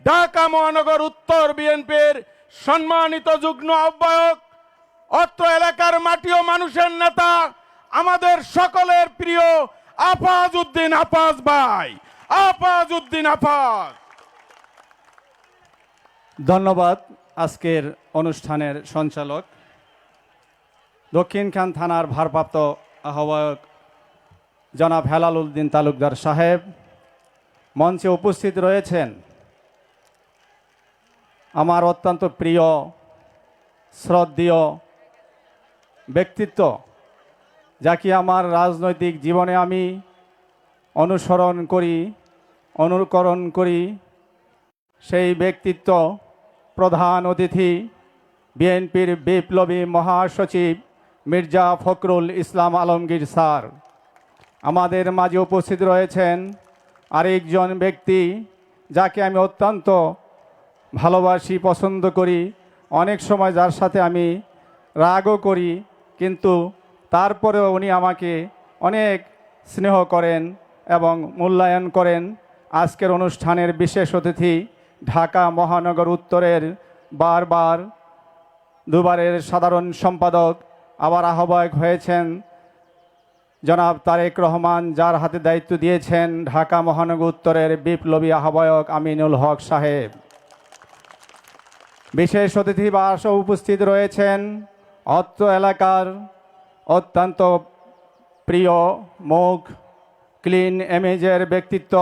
ঢাকা মহানগর উত্তর বিএনপির সম্মানিত যুগ্ম আহ্বায়ক, অত্র এলাকার মাটি ও মানুষের নেতা, আমাদের সকলের প্রিয় আফাজ উদ্দিন আফাজ ভাই, আফাজ উদ্দিন আফাজ। ধন্যবাদ আজকের অনুষ্ঠানের সঞ্চালক, দক্ষিণখান থানার ভারপ্রাপ্ত আহ্বায়ক জনাব হেলাল উদ্দিন তালুকদার সাহেব, মঞ্চে উপস্থিত রয়েছেন আমার অত্যন্ত প্রিয় শ্রদ্ধেয় ব্যক্তিত্ব, যাকে আমার রাজনৈতিক জীবনে আমি অনুসরণ করি, অনুকরণ করি সেই ব্যক্তিত্ব প্রধান অতিথি বিএনপির বিপ্লবী মহাসচিব মির্জা ফখরুল ইসলাম আলমগীর স্যার। আমাদের মাঝে উপস্থিত রয়েছেন আরেকজন ব্যক্তি যাকে আমি অত্যন্ত ভালোবাসি, পছন্দ করি, অনেক সময় যার সাথে আমি রাগও করি, কিন্তু তারপরেও উনি আমাকে অনেক স্নেহ করেন এবং মূল্যায়ন করেন। আজকের অনুষ্ঠানের বিশেষ অতিথি ঢাকা মহানগর উত্তরের বারবার দুবারের সাধারণ সম্পাদক, আবার আহ্বায়ক হয়েছেন জনাব তারেক রহমান, যার হাতে দায়িত্ব দিয়েছেন ঢাকা মহানগর উত্তরের বিপ্লবী আহ্বায়ক আমিনুল হক সাহেব। বিশেষ অতিথি বাসা উপস্থিত রয়েছেন অত্র এলাকার অত্যন্ত প্রিয় মুখ, ক্লিন ইমেজের ব্যক্তিত্ব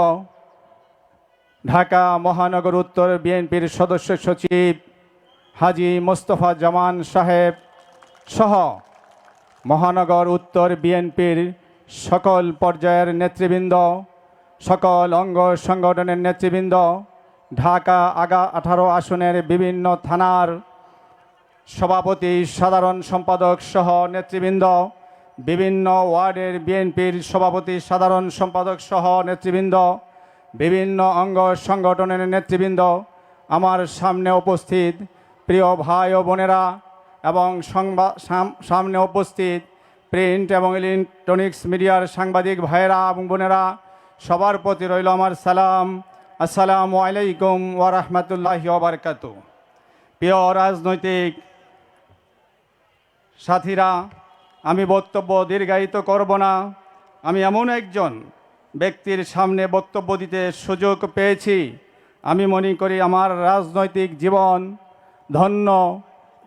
ঢাকা মহানগর উত্তর বিএনপির সদস্য সচিব হাজী মোস্তফা জামান সাহেব সহ মহানগর উত্তর বিএনপির সকল পর্যায়ের নেতৃবৃন্দ, সকল অঙ্গ সংগঠনের নেতৃবৃন্দ, ঢাকা 18 আসনের বিভিন্ন থানার সভাপতি, সাধারণ সম্পাদক সহ নেতৃবৃন্দ, বিভিন্ন ওয়ার্ডের বিএনপির সভাপতি, সাধারণ সম্পাদক সহ নেতৃবৃন্দ, বিভিন্ন অঙ্গ সংগঠনের নেতৃবৃন্দ, আমার সামনে উপস্থিত প্রিয় ভাই ও বোনেরা এবং সামনে উপস্থিত প্রিন্ট এবং ইলেকট্রনিক্স মিডিয়ার সাংবাদিক ভাইয়েরা এবং বোনেরা, সবার প্রতি রইল আমার সালাম। আসসালামু আলাইকুম ওয়া রাহমাতুল্লাহি ওয়া বারাকাতুহু। প্রিয় রাজনৈতিক সাথীরা, আমি বক্তব্য দীর্ঘায়িত করব না। আমি এমন একজন ব্যক্তির সামনে বক্তব্য দিতে সুযোগ পেয়েছি, আমি মনে করি আমার রাজনৈতিক জীবন ধন্য,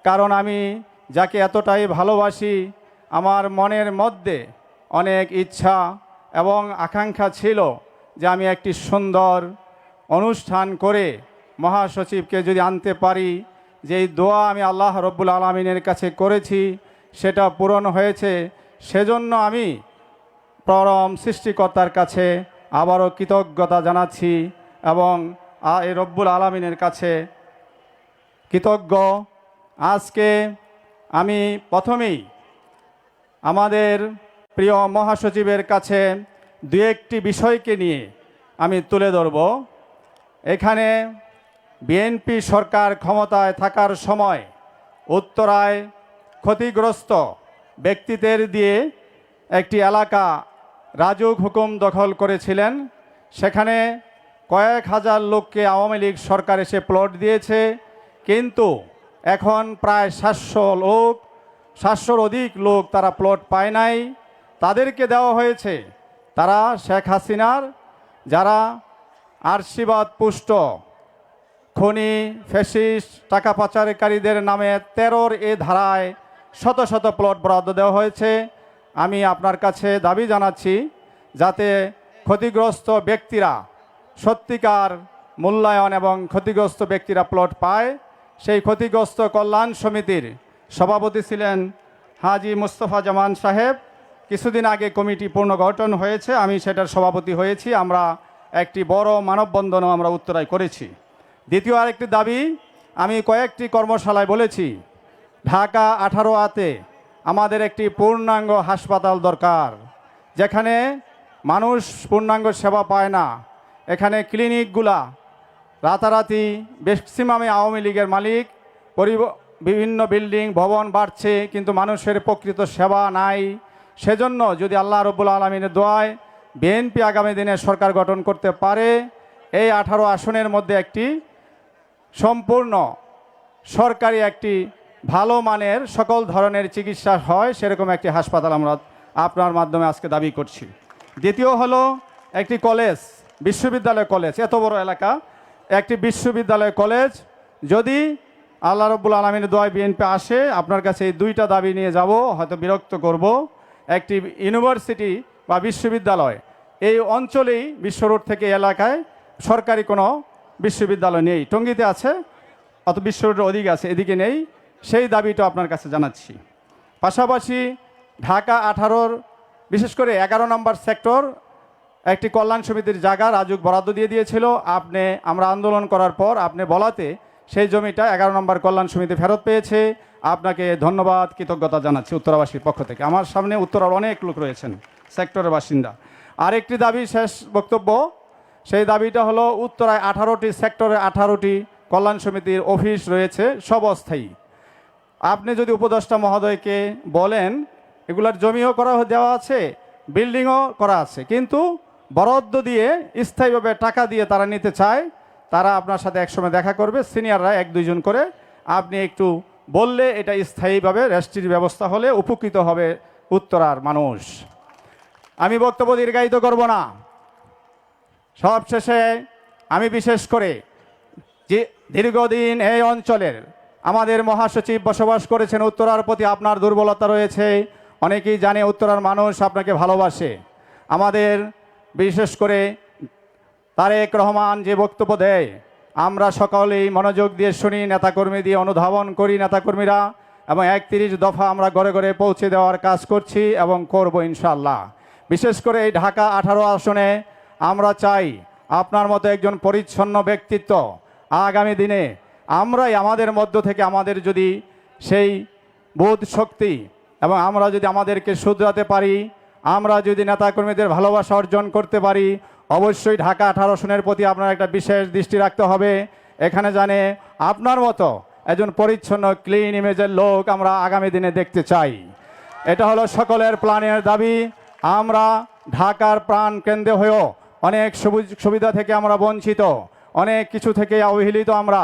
কারণ আমি যাকে এতটাই ভালোবাসি, আমার মনের মধ্যে অনেক ইচ্ছা এবং আকাঙ্ক্ষা ছিল যে আমি একটি সুন্দর অনুষ্ঠান করে মহাসচিবকে যদি আনতে পারি, যেই দোয়া আমি আল্লাহ রব্বুল আলমিনের কাছে করেছি সেটা পূরণ হয়েছে। সেজন্য আমি পরম সৃষ্টিকর্তার কাছে আবারও কৃতজ্ঞতা জানাচ্ছি এবং এই রব্বুল আলমিনের কাছে কৃতজ্ঞ। আজকে আমি প্রথমেই আমাদের প্রিয় মহাসচিবের কাছে দু একটি বিষয়কে নিয়ে আমি তুলে ধরব। এখানে বিএনপি সরকার ক্ষমতায় থাকার সময় উত্তরায় ক্ষতিগ্রস্ত ব্যক্তিদের দিয়ে একটি এলাকা রাজুক হুকুম দখল করেছিলেন। সেখানে কয়েক হাজার লোককে আওয়ামী লীগ সরকার এসে প্লট দিয়েছে, কিন্তু এখন প্রায় 700-র অধিক লোক তারা প্লট পায় নাই। তাদেরকে দেওয়া হয়েছে, তারা শেখ হাসিনার যারা আশীর্বাদ পুষ্ট খনি ফ্যাসিস্ট টাকা পাচারকারীদের নামে 13 এ ধারায় শত শত প্লট বরাদ্দ দেওয়া হয়েছে। আমি আপনার কাছে দাবি জানাচ্ছি যাতে ক্ষতিগ্রস্ত ব্যক্তিরা সত্যিকার মূল্যায়ন এবং ক্ষতিগ্রস্ত ব্যক্তিরা প্লট পায়। সেই ক্ষতিগ্রস্ত কল্যাণ সমিতির সভাপতি ছিলেন হাজী মোস্তফা জামান সাহেব। কিছুদিন আগে কমিটি পুনর্গঠন হয়েছে, আমি সেটার সভাপতি হয়েছি। আমরা একটি বড় মানববন্ধনও আমরা উত্তরায় করেছি। দ্বিতীয় আরেকটি দাবি, আমি কয়েকটি কর্মশালায় বলেছি, ঢাকা 18-তে আমাদের একটি পূর্ণাঙ্গ হাসপাতাল দরকার, যেখানে মানুষ পূর্ণাঙ্গ সেবা পায় না। এখানে ক্লিনিকগুলা রাতারাতি ম্যাক্সিমামে আওয়ামী লীগের মালিক, বিভিন্ন বিল্ডিং ভবন বাড়ছে, কিন্তু মানুষের প্রকৃত সেবা নাই। সেজন্য যদি আল্লাহ রব্বুল আলমিনের দোয়ায় বিএনপি আগামী দিনে সরকার গঠন করতে পারে, এই 18 আসনের মধ্যে একটি সম্পূর্ণ সরকারি একটি ভালো মানের সকল ধরনের চিকিৎসা হয় সেরকম একটি হাসপাতাল আমরা আপনার মাধ্যমে আজকে দাবি করছি। দ্বিতীয় হলো একটি কলেজ, বিশ্ববিদ্যালয় কলেজ, এত বড় এলাকা একটি বিশ্ববিদ্যালয় কলেজ যদি আল্লাহ রব্বুল আলমিনের দোয়ায় বিএনপি আসে, আপনার কাছে এই দুইটা দাবি নিয়ে যাব, হয়তো বিরক্ত করব। একটি ইউনিভার্সিটি বা বিশ্ববিদ্যালয় এই অঞ্চলেই, বিশ্ব রোড থেকে এলাকায় সরকারি কোনো বিশ্ববিদ্যালয় নেই। টঙ্গীতে আছে, অত বিশ্ব রোডের অধিক আছে, এদিকে নেই। সেই দাবিটা আপনার কাছে জানাচ্ছি। পাশাপাশি ঢাকা 18-র বিশেষ করে 11 নম্বর সেক্টর একটি কল্যাণ সমিতির জায়গা রাজুক বরাদ্দ দিয়ে দিয়েছিল। আমরা আন্দোলন করার পর আপনি বলাতে সেই জমিটা 11 নম্বর কল্যাণ সমিতি ফেরত পেয়েছে। আপনাকে ধন্যবাদ, কৃতজ্ঞতা জানাচ্ছি উত্তরাবাসীর পক্ষ থেকে। আমার সামনে উত্তরার অনেক লোক রয়েছেন, সেক্টরের বাসিন্দা। আরেকটি দাবি, শেষ বক্তব্য, সেই দাবিটা হলো উত্তরায় 18টি সেক্টরে 18টি কল্যাণ সমিতির অফিস রয়েছে, সব অস্থায়ী। আপনি যদি উপদেষ্টা মহোদয়কে বলেন, এগুলার জমিও করা দেওয়া আছে, বিল্ডিংও করা আছে, কিন্তু বরাদ্দ দিয়ে স্থায়ীভাবে টাকা দিয়ে তারা নিতে চায়। তারা আপনার সাথে একসময় দেখা করবে, সিনিয়ররা 1-2 জন করে। আপনি একটু বললে এটা স্থায়ীভাবে রেস্ট্রির ব্যবস্থা হলে উপকৃত হবে উত্তরার মানুষ। আমি বক্তব্য দীর্ঘায়িত করব না। সবশেষে আমি বিশেষ করে যে দীর্ঘদিন এই অঞ্চলের আমাদের মহাসচিব বসবাস করেছেন, উত্তরার প্রতি আপনার দুর্বলতা রয়েছে, অনেকেই জানে উত্তরার মানুষ আপনাকে ভালোবাসে। আমাদের বিশেষ করে তারেক রহমান যে বক্তব্য দেয়, আমরা সকলেই মনোযোগ দিয়ে শুনি, নেতাকর্মী দিয়ে অনুধাবন করি নেতাকর্মীরা, এবং 31 দফা আমরা ঘরে ঘরে পৌঁছে দেওয়ার কাজ করছি এবং করব ইনশাআল্লাহ। বিশেষ করে এই ঢাকা 18 আসনে আমরা চাই আপনার মতো একজন পরিচ্ছন্ন ব্যক্তিত্ব আগামী দিনে আমরাই আমাদের মধ্য থেকে আমাদের যদি সেই বোধ শক্তি এবং আমরা যদি আমাদেরকে শুধরাতে পারি, আমরা যদি নেতাকর্মীদের ভালোবাসা অর্জন করতে পারি, অবশ্যই ঢাকা 18 আসনের প্রতি আপনার একটা বিশেষ দৃষ্টি রাখতে হবে। এখানে জানে আপনার মতো একজন পরিচ্ছন্ন ক্লিন ইমেজের লোক আমরা আগামী দিনে দেখতে চাই। এটা হলো সকলের প্ল্যানের দাবি। আমরা ঢাকার প্রাণ কেন্দ্রে হয়েও অনেক সুবিধা থেকে আমরা বঞ্চিত, অনেক কিছু থেকে অবহেলিত। আমরা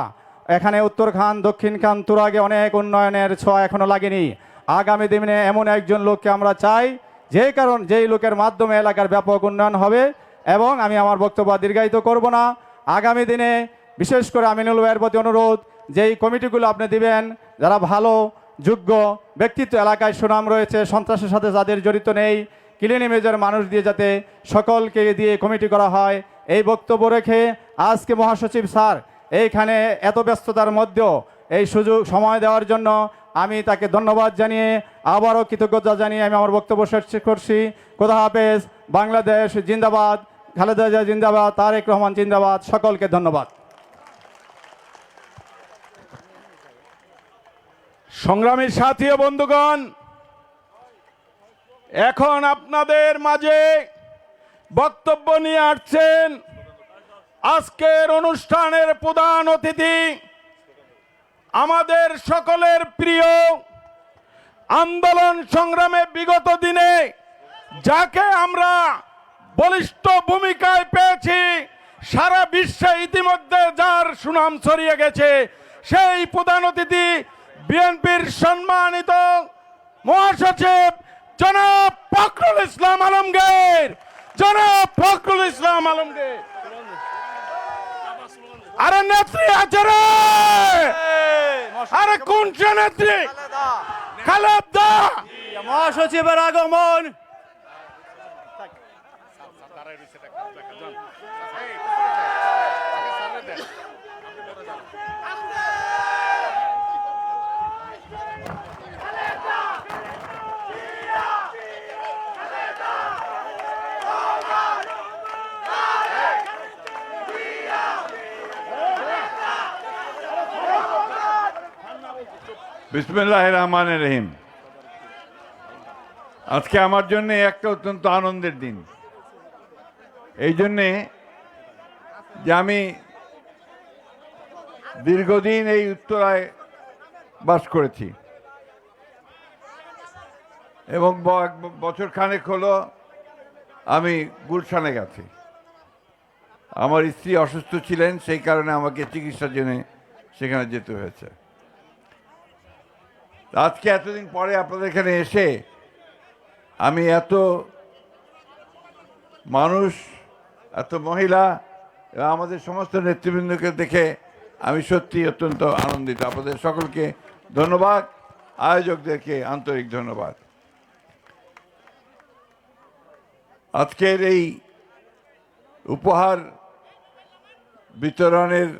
এখানে উত্তরখান, দক্ষিণখান, তুরাগে অনেক উন্নয়নের ছোঁয়া এখনো লাগেনি। আগামী দিনে এমন একজন লোককে আমরা চাই, যেই লোকের মাধ্যমে এলাকার ব্যাপক উন্নয়ন হবে। এবং আমি আমার বক্তব্য দীর্ঘায়িত করব না। আগামী দিনে বিশেষ করে আমিনুল ভাইয়ের প্রতি অনুরোধ, যেই কমিটিগুলো আপনি দিবেন, যারা ভালো যোগ্য ব্যক্তিত্ব, এলাকায় সুনাম রয়েছে, সন্ত্রাসের সাথে যাদের জড়িত নেই, ক্লিন ইমেজের মানুষ দিয়ে যাতে সকলকে দিয়ে কমিটি করা হয়, এই বক্তব্য রেখে আজকে মহাসচিব স্যার এইখানে এত ব্যস্ততার মধ্যেও এই সুযোগ সময় দেওয়ার জন্য আমি তাকে ধন্যবাদ জানিয়ে আবারও কৃতজ্ঞতা জানিয়ে আমি আমার বক্তব্য শেষ করছি। খোদা হাফেজ। বাংলাদেশ জিন্দাবাদ, খালেদা জিয়া জিন্দাবাদ, তারেক রহমান জিন্দাবাদ। সকলকে ধন্যবাদ। সংগ্রামী সাথী ও বন্ধুগণ, এখন আপনাদের মাঝে বক্তব্য নিয়ে আসছেন আজকের অনুষ্ঠানের প্রধান অতিথি, আমাদের সকলের প্রিয়, আন্দোলন সংগ্রামে বিগত দিনে যাকে আমরা বলিষ্ঠ ভূমিকায় পেয়েছি, সারা বিশ্বে ইতিমধ্যে যার সুনাম ছড়িয়ে গেছে, সেই প্রধান অতিথি বিএনপির সম্মানিত মহাসচিব জনাব ফখরুল ইসলাম আলমগীর। জনাব ফখরুল ইসলাম আলমগীর। আরে নেত্রী আছে রে, আরে কোন সে নেত্রী? খালেদা। মহাসচিবের আগমন। বিসমিল্লাহির রহমানির রহিম। আজকে আমার জন্য একটা অত্যন্ত আনন্দের দিন, এই জন্যে যে আমি দীর্ঘদিন এই উত্তরায় বাস করেছি এবং বছর খানেক হলো আমি গুলশানে গেছি। আমার স্ত্রী অসুস্থ ছিলেন, সেই কারণে আমাকে চিকিৎসার জন্য সেখানে যেতে হয়েছে। আজকে এতদিন পরে আপনাদের এখানে এসে আমি এত মানুষ, এত মহিলা এবং আমাদের সমস্ত নেতৃবৃন্দকে দেখে আমি সত্যি অত্যন্ত আনন্দিত। আপনাদের সকলকে ধন্যবাদ, আয়োজকদেরকে আন্তরিক ধন্যবাদ। আজকের এই উপহার বিতরণের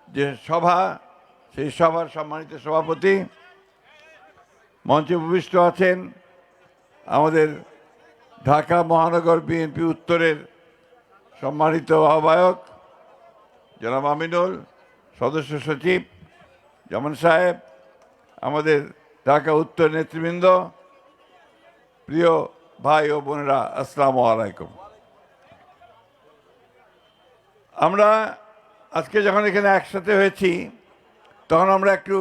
যে সভা, সেই সভার সম্মানিত সভাপতি, মঞ্চে উপবিষ্ট আছেন আমাদের ঢাকা মহানগর বিএনপি উত্তরের সম্মানিত আহ্বায়ক জনাব আমিনুল, সদস্য সচিব জামান সাহেব, আমাদের ঢাকা উত্তর নেতৃবৃন্দ, প্রিয় ভাই ও বোনেরা, আসসালামু আলাইকুম। আমরা আজকে যখন এখানে একসাথে হয়েছি তখন আমরা একটু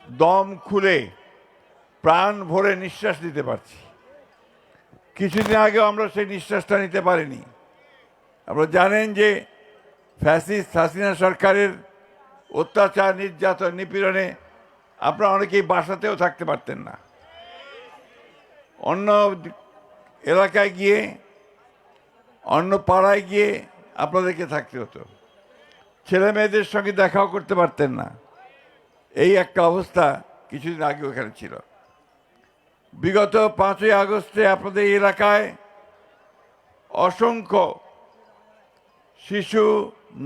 দম খুলে প্রাণ ভরে নিঃশ্বাস নিতে পারছি। কিছুদিন আগেও আমরা সেই নিঃশ্বাসটা নিতে পারিনি। আপনারা জানেন যে ফ্যাসিস্ট হাসিনা সরকারের অত্যাচার, নির্যাতন, নিপীড়নে আপনারা অনেকেই বাসাতেও থাকতে পারতেন না। অন্য এলাকায় গিয়ে, অন্য পাড়ায় গিয়ে আপনাদেরকে থাকতে হতো। ছেলে মেয়েদের সঙ্গে দেখাও করতে পারতেন না। এই একটা অবস্থা কিছুদিন আগে ওখানে ছিল। বিগত 5ই আগস্টে আপনাদের এই এলাকায় অসংখ্য শিশু,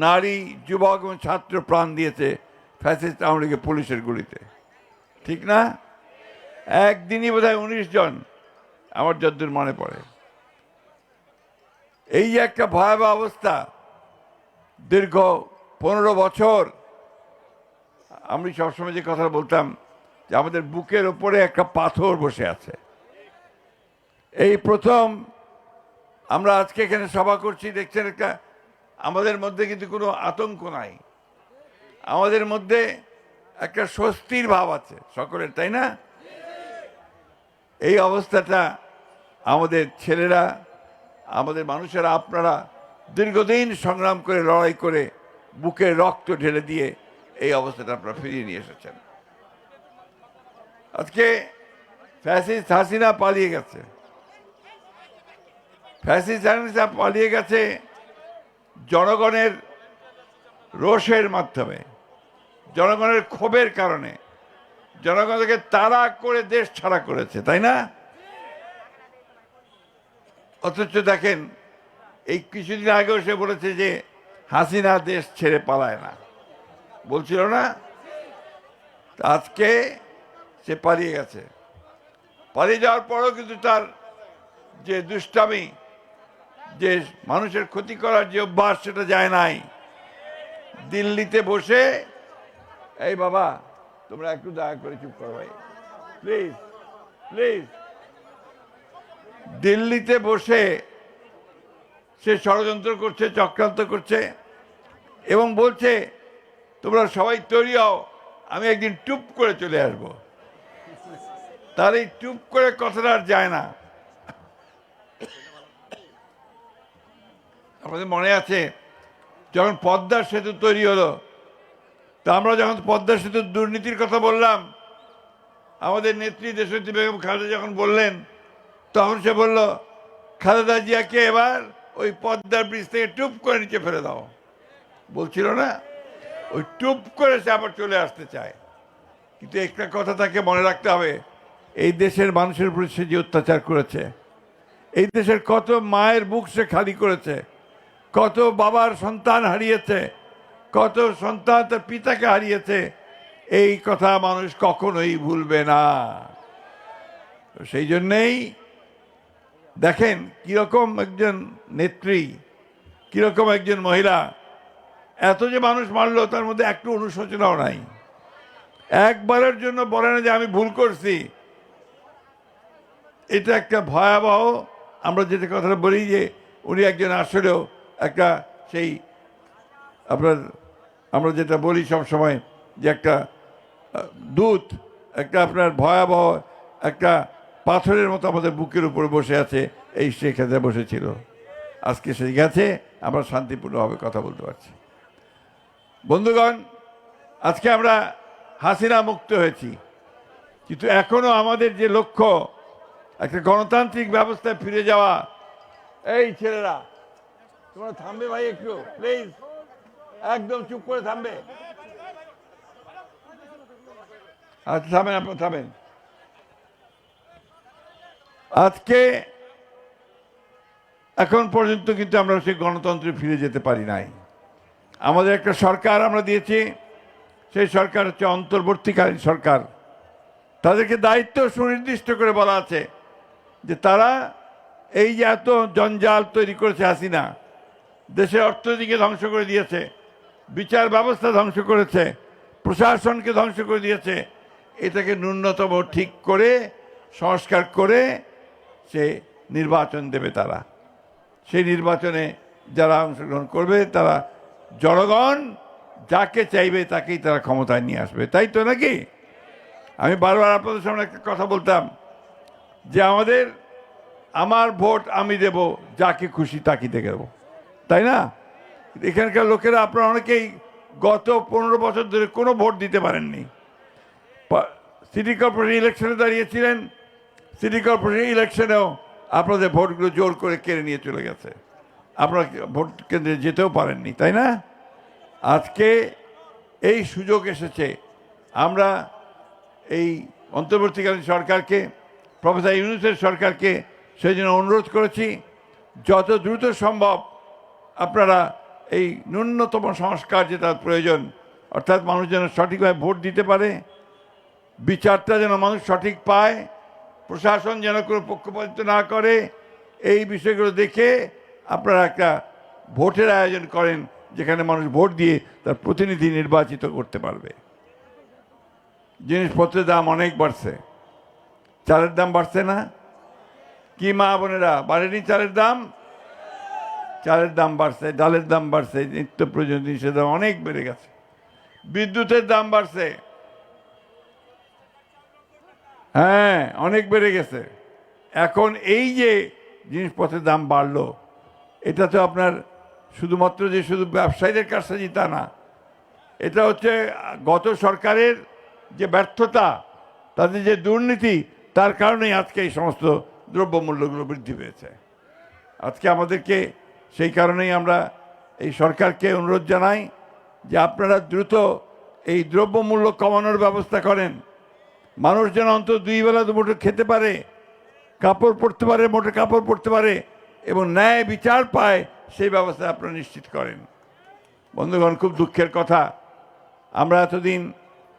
নারী, যুবক এবং ছাত্র প্রাণ দিয়েছে ফ্যাসিস্ট আওয়ামী লীগের পুলিশের গুলিতে, ঠিক না? একদিনই বোধহয় 19 জন, আমার যতদূর মনে পড়ে। এই যে একটা ভয়াবহ অবস্থা, দীর্ঘ 15 বছর আমি সবসময় যে কথা বলতাম যে আমাদের বুকের ওপরে একটা পাথর বসে আছে। এই প্রথম আমরা আজকে এখানে সভা করছি, দেখছেন একটা আমাদের মধ্যে কিন্তু কোনো আতঙ্ক নাই, আমাদের মধ্যে একটা স্বস্তির ভাব আছে সকলের, তাই না? এই অবস্থাটা আমাদের ছেলেরা, আমাদের মানুষেরা, আপনারা দীর্ঘদিন সংগ্রাম করে, লড়াই করে, বুকে রক্ত ঢেলে দিয়ে এই অবস্থাটা আপনারা ফিরিয়ে নিয়ে এসেছেন। আজকে ফ্যাসিস্ট হাসিনা পালিয়ে গেছে। ফ্যাসিস্ট হাসিনা পালিয়ে গেছে জনগণের রোষের মাধ্যমে, জনগণের ক্ষোভের কারণে। জনগণকে তাড়া করে দেশ ছাড়া করেছে, তাই না? অথচ দেখেন, এই কিছুদিন আগেও সে বলেছে যে হাসিনা দেশ ছেড়ে পালায় না, বলছিল না? আজকে সে পালিয়ে গেছে। পালিয়ে যাওয়ার পরও কিন্তু তার যে দুষ্টামি, যে মানুষের ক্ষতি করার যে অভ্যাস, সেটা যায় নাই। দিল্লিতে বসে, এই বাবা তোমরা একটু দয়া করে চুপ করো ভাই, প্লিজ প্লিজ। দিল্লিতে বসে সে ষড়যন্ত্র করছে, চক্রান্ত করছে এবং বলছে তোমরা সবাই তৈরি হও, আমি একদিন টুপ করে চলে আসবো। তার এই টুপ করে কথাটা আর যায় না। আপনাদের মনে আছে যখন পদ্মা সেতু তৈরি হলো, তা আমরা যখন পদ্মা সেতুর দুর্নীতির কথা বললাম, আমাদের নেত্রী দেশনেত্রী বেগম খালেদা যখন বললেন, তখন সে বলল খালেদা জিয়াকে এবার ওই পদ্মার ব্রিজ থেকে টুপ করে নিচে ফেলে দাও, বলছিল না? ওই টুপ করে সে আবার চলে আসতে চায়। কিন্তু একটা কথা তাকে মনে রাখতে হবে, এই দেশের মানুষের উপর সে যে অত্যাচার করেছে, এই দেশের কত মায়ের বুক সে খালি করেছে, কত বাবার সন্তান হারিয়েছে, কত সন্তান তার পিতাকে হারিয়েছে, এই কথা মানুষ কখনোই ভুলবে না। সেই জন্যেই দেখেন কিরকম একজন নেত্রী, কিরকম একজন মহিলা, এত যে মানুষ মারলো তার মধ্যে একটু অনুশোচনাও নাই। একবারের জন্য বলে না যে আমি ভুল করছি। এটা একটা ভয়াবহ, আমরা যেটা কথাটা বলি যে উনি একজন আসলেও একটা সেই আমরা যেটা বলি সব সময় যে একটা দূত, একটা আপনার ভয়াবহ একটা পাথরের মতো আমাদের বুকের উপরে বসে আছে। এই শেখ হাসিনা বসেছিল, আজকে সে গেছে, আমরা শান্তিপূর্ণভাবে কথা বলতে পারছি। বন্ধুগণ, আজকে আমরা হাসিনা মুক্ত হয়েছি, কিন্তু এখনো আমাদের যে লক্ষ্য একটা গণতান্ত্রিক ব্যবস্থায় ফিরে যাওয়া। এই ছেলেরা তোমরা থামবে ভাই, একটু প্লিজ, একদম চুপ করে থামবে। আচ্ছা থামেন, আপনার থামেন। আজকে এখন পর্যন্ত কিন্তু আমরা সেই গণতন্ত্রে ফিরে যেতে পারি নাই। আমাদের একটা সরকার আমরা দিয়েছি, সেই সরকার হচ্ছে অন্তর্বর্তীকালীন সরকার। তাদেরকে দায়িত্ব সুনির্দিষ্ট করে বলা আছে যে তারা এই যে এত জঞ্জাল তৈরি করেছে হাসিনা, দেশের অর্থনীতিকে ধ্বংস করে দিয়েছে, বিচার ব্যবস্থা ধ্বংস করেছে, প্রশাসনকে ধ্বংস করে দিয়েছে, এটাকে ন্যূনতম ঠিক করে সংস্কার করে সে নির্বাচন দেবে। তারা সেই নির্বাচনে যারা অংশগ্রহণ করবে তারা জনগণ যাকে চাইবে তাকেই তারা ক্ষমতায় নিয়ে আসবে, তাই তো নাকি? আমি বারবার আপনাদের সামনে একটা কথা বলতাম যে আমার ভোট আমি দেব, যাকে খুশি তাকে দেব, তাই না? এখানকার লোকেরা আপনারা অনেকেই গত 15 বছর ধরে কোনো ভোট দিতে পারেননি। সিটি কর্পোরেশন ইলেকশনে দাঁড়িয়েছিলেন, সিটি কর্পোরেশন ইলেকশনেও আপনাদের ভোটগুলো জোর করে কেড়ে নিয়ে চলে গেছে, আপনারা ভোট কেন্দ্রে যেতেও পারেননি, তাই না? আজকে এই সুযোগ এসেছে। আমরা এই অন্তর্বর্তীকালীন সরকারকে, প্রফেসর ইউনূসের সরকারকে সেই জন্য অনুরোধ করেছি যত দ্রুত সম্ভব আপনারা এই ন্যূনতম সংস্কার যেটা প্রয়োজন, অর্থাৎ মানুষ যেন সঠিকভাবে ভোট দিতে পারে, বিচারটা যেন মানুষ সঠিক পায়, প্রশাসন যেন কোনো পক্ষপাতিত্ব না করে, এই বিষয়গুলো দেখে আপনারা একটা ভোটের আয়োজন করেন যেখানে মানুষ ভোট দিয়ে তার প্রতিনিধি নির্বাচিত করতে পারবে। জিনিসপত্রের দাম অনেক বাড়ছে, চালের দাম বাড়ছে না? কি মা বোনেরা, বাড়েনি চালের দাম? চালের দাম বাড়ছে, ডালের দাম বাড়ছে, নিত্য প্রয়োজনীয় জিনিসের দাম অনেক বেড়ে গেছে, বিদ্যুতের দাম বাড়ছে, হ্যাঁ অনেক বেড়ে গেছে। এখন এই যে জিনিসপত্রের দাম বাড়লো, এটা তো আপনার শুধুমাত্র যে শুধু ব্যবসায়ীদের কারসাজি তা না, এটা হচ্ছে গত সরকারের যে ব্যর্থতা, তাদের যে দুর্নীতি, তার কারণেই আজকে এই সমস্ত দ্রব্যমূল্যগুলো বৃদ্ধি পেয়েছে। আজকে আমাদেরকে সেই কারণেই আমরা এই সরকারকে অনুরোধ জানাই যে আপনারা দ্রুত এই দ্রব্যমূল্য কমানোর ব্যবস্থা করেন, মানুষ যেন অন্তত 2 বেলা দুমুঠো খেতে পারে, কাপড় পরতে পারে, মোটে কাপড় পরতে পারে এবং ন্যায় বিচার পায়, সেই ব্যবস্থা আপনারা নিশ্চিত করেন। বন্ধুগণ, খুব দুঃখের কথা, আমরা এতদিন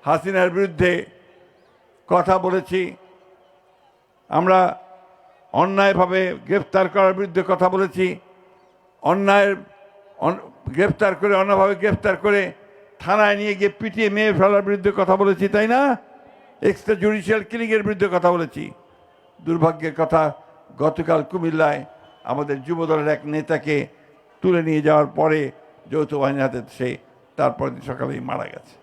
হাসিনার বিরুদ্ধে কথা বলেছি, আমরা অন্যায়ভাবে গ্রেফতার করার বিরুদ্ধে কথা বলেছি, গ্রেফতার করে অন্যভাবে গ্রেফতার করে থানায় নিয়ে গিয়ে পিটিয়ে মেরে ফেলার বিরুদ্ধে কথা বলেছি, তাই না? এক্সট্রা জুডিশিয়াল কিলিংয়ের বিরুদ্ধে কথা বলেছি। দুর্ভাগ্যের কথা, গতকাল কুমিল্লায় আমাদের যুবদলের এক নেতাকে তুলে নিয়ে যাওয়ার পরে যৌথ বাহিনীর হাতে সে তারপর সকালেই মারা গেছে।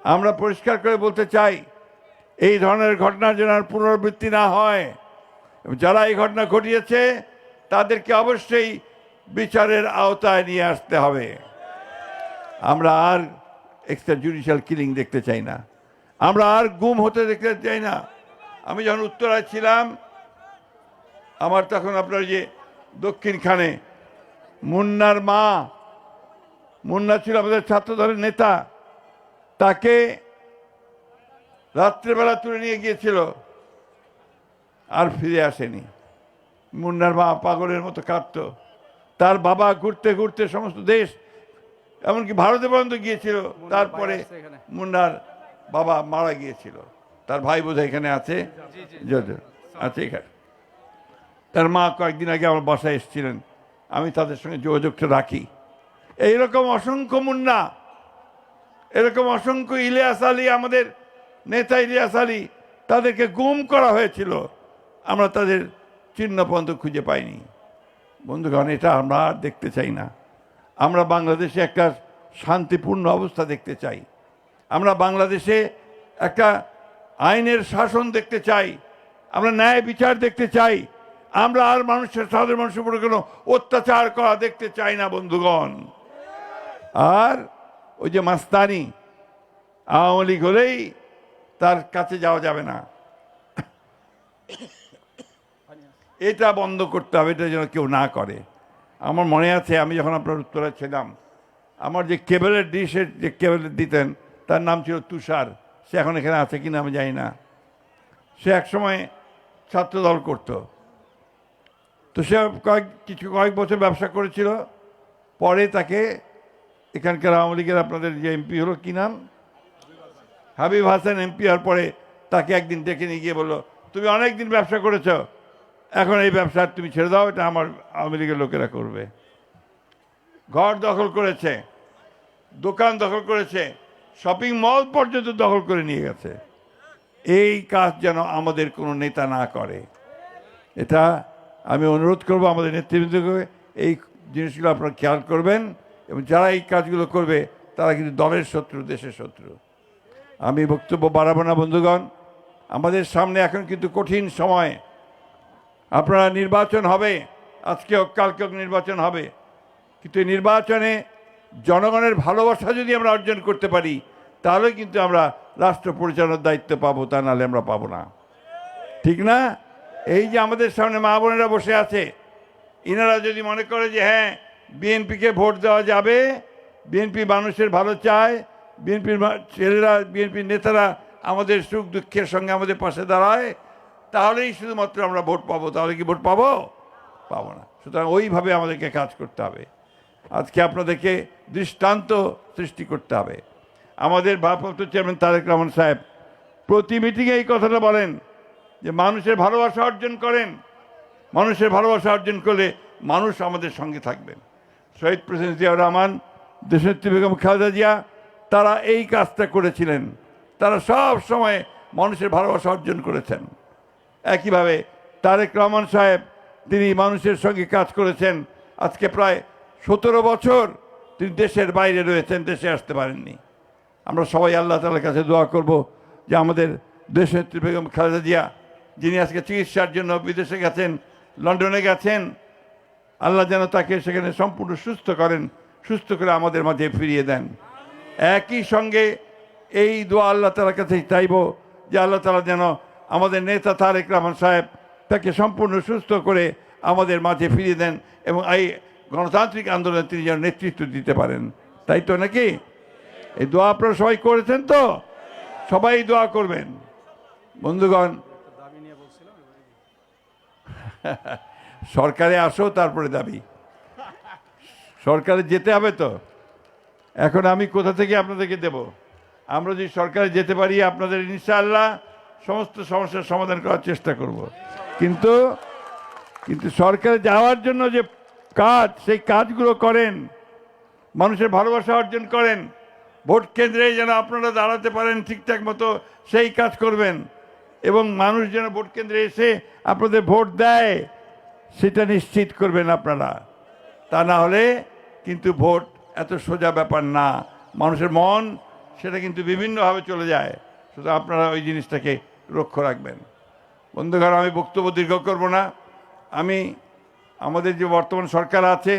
আমরা পরিষ্কার করে বলতে চাই, এই ধরনের ঘটনার যেন আর পুনরাবৃত্তি না হয়। যারা এই ঘটনা ঘটিয়েছে তাদেরকে অবশ্যই বিচারের আওতায় নিয়ে আসতে হবে। আমরা আর এক্সট্রা জুডিশিয়াল কিলিং দেখতে চাই না, আমরা আর গুম হতে দেখতে চাই না। আমি যখন উত্তরায় ছিলাম, আমার তখন আপনার যে দক্ষিণখানে মুন্নার মা, মুন্না ছিল আমাদের ছাত্রদলের নেতা, তাকে রাত্রেবেলা তুলে নিয়ে গিয়েছিল, আর ফিরে আসেনি। মুন্নার মা পাগলের মতো কাঁদত, তার বাবা ঘুরতে ঘুরতে সমস্ত দেশ, এমনকি ভারতে পর্যন্ত গিয়েছিল। তারপরে মুন্নার বাবা মারা গিয়েছিল, তার ভাই বোধহয় এখানে আছে, আছে এখানে। তার মা কয়েকদিন আগে আমার বাসায় এসেছিলেন, আমি তাদের সঙ্গে যোগাযোগটা রাখি। এইরকম অসংখ্য মুন্না, এরকম অসংখ্য ইলিয়াস আলী, আমাদের নেতা ইলিয়াস আলী, তাদেরকে গুম করা হয়েছিল, আমরা তাদের চিহ্ন পর্যন্ত খুঁজে পাইনি। বন্ধুগণ, এটা আমরা আর দেখতে চাই না। আমরা বাংলাদেশে একটা শান্তিপূর্ণ অবস্থা দেখতে চাই, আমরা বাংলাদেশে একটা আইনের শাসন দেখতে চাই, আমরা ন্যায় বিচার দেখতে চাই, আমরা আর মানুষের, সাধারণ মানুষের উপরে কোনো অত্যাচার করা দেখতে চাই না বন্ধুগণ। আর ওই যে মাস্তানি, আওয়ামী লীগ হলেই তার কাছে যাওয়া যাবে না, এটা বন্ধ করতে হবে, এটা যেন কেউ না করে। আমার মনে আছে, আমি যখন আপনার উত্তরায় ছিলাম, আমার যে কেবলের ডিশের যে কেবল দিতেন, তার নাম ছিল তুষার। সে এখন এখানে আছে কিনা আমি জানি না। সে একসময় ছাত্রদল করত, তো সে কয়েক বছর ব্যবসা করেছিল। পরে তাকে এখানকার আওয়ামী লীগের আপনাদের যে এমপি হলো, কি নাম, হাবিব হাসান এমপি হওয়ার পরে তাকে একদিন ডেকে নিয়ে গিয়ে বললো, তুমি অনেক দিন ব্যবসা করেছো, এখন এই ব্যবসা তুমি ছেড়ে দাও, এটা আমার আওয়ামী লীগের লোকেরা করবে। ঘর দখল করেছে, দোকান দখল করেছে, শপিং মল পর্যন্ত দখল করে নিয়ে গেছে। এই কাজ যেন আমাদের কোনো নেতা না করে, এটা আমি অনুরোধ করব আমাদের নেতৃবৃন্দকে, এই জিনিসগুলো আপনারা খেয়াল করবেন, এবং যারা এই কাজগুলো করবে তারা কিন্তু দলের শত্রু, দেশের শত্রু। আমি বক্তব্য বাড়াবো না বন্ধুগণ, আমাদের সামনে এখন কিন্তু কঠিন সময়। আপনারা নির্বাচন হবে, আজকে হোক কালকে হোক নির্বাচন হবে, কিন্তু এই নির্বাচনে জনগণের ভালোবাসা যদি আমরা অর্জন করতে পারি তাহলে কিন্তু আমরা রাষ্ট্র পরিচালনার দায়িত্ব পাবো, তা নাহলে আমরা পাবো না। ঠিক না? এই যে আমাদের সামনে মা বোনেরা বসে আছে, ইনারা যদি মনে করে যে হ্যাঁ বিএনপিকে ভোট দেওয়া যাবে, বিএনপি মানুষের ভালো চায়, বিএনপির ছেলেরা, বিএনপির নেতারা আমাদের সুখ দুঃখের সঙ্গে আমাদের পাশে দাঁড়ায়, তাহলেই শুধুমাত্র আমরা ভোট পাবো। তাহলে কি ভোট পাবো? পাবো না। সুতরাং ওইভাবে আমাদেরকে কাজ করতে হবে। আজকে আপনাদেরকে দৃষ্টান্ত সৃষ্টি করতে হবে। আমাদের ভারপ্রাপ্ত চেয়ারম্যান তারেক রহমান সাহেব প্রতি মিটিংয়ে এই কথাটা বলেন যে মানুষের ভালোবাসা অর্জন করেন, মানুষের ভালোবাসা অর্জন করলে মানুষ আমাদের সঙ্গে থাকবেন। শহীদ প্রেসিডেন্ট জিয়াউর রহমান, দেশনেত্রী বেগম খালেদা জিয়া, তারা এই কাজটা করেছিলেন। তারা সব সময় মানুষের ভালোবাসা অর্জন করেছেন। একইভাবে তারেক রহমান সাহেব, তিনি মানুষের সঙ্গে কাজ করেছেন। আজকে প্রায় 17 বছর তিনি দেশের বাইরে রয়েছেন, দেশে আসতে পারেননি। আমরা সবাই আল্লাহ তাআলার কাছে দোয়া করব যে আমাদের দেশনেত্রী বেগম খালেদা জিয়া, যিনি আজকে চিকিৎসার জন্য বিদেশে গেছেন, লন্ডনে গেছেন, আল্লাহ যেন তাকে সেখানে সম্পূর্ণ সুস্থ করেন, সুস্থ করে আমাদের মাঝে ফিরিয়ে দেন। একই সঙ্গে এই দোয়া আল্লাহ তাআলার কাছে চাইব যে আল্লাহ তাআলা যেন আমাদের নেতা তারেক রহমান সাহেব তাকে সম্পূর্ণ সুস্থ করে আমাদের মাঝে ফিরিয়ে দেন, এবং এই গণতান্ত্রিক আন্দোলনে তিনি যেন নেতৃত্ব দিতে পারেন। তাই তো নাকি? এই দোয়া আপনারা সবাই করেছেন তো? সবাই দোয়া করবেন বন্ধুগণ। সরকারে আসো, তারপরে দাবি। সরকারে যেতে হবে তো। এখন আমি কোথা থেকে আপনাদেরকে দেব? আমরা যদি সরকারে যেতে পারি, আপনাদের ইনশাআল্লাহ সমস্ত সমস্যার সমাধান করার চেষ্টা করব। কিন্তু সরকারে যাওয়ার জন্য যে কাজ, সেই কাজগুলো করেন, মানুষের ভালোবাসা অর্জন করেন, ভোট কেন্দ্রে যেন আপনারা দাঁড়াতে পারেন ঠিকঠাক মতো, সেই কাজ করবেন, এবং মানুষ যেন ভোট কেন্দ্রে এসে আপনাদের ভোট দেয় সেটা নিশ্চিত করবেন আপনারা। তা না হলে কিন্তু ভোট এত সোজা ব্যাপার না, মানুষের মন সেটা কিন্তু বিভিন্নভাবে চলে যায়। সুতরাং আপনারা ওই জিনিসটাকে লক্ষ্য রাখবেন। বন্ধুগণ, আমি বক্তব্য দীর্ঘ করব না। আমি আমাদের যে বর্তমান সরকার আছে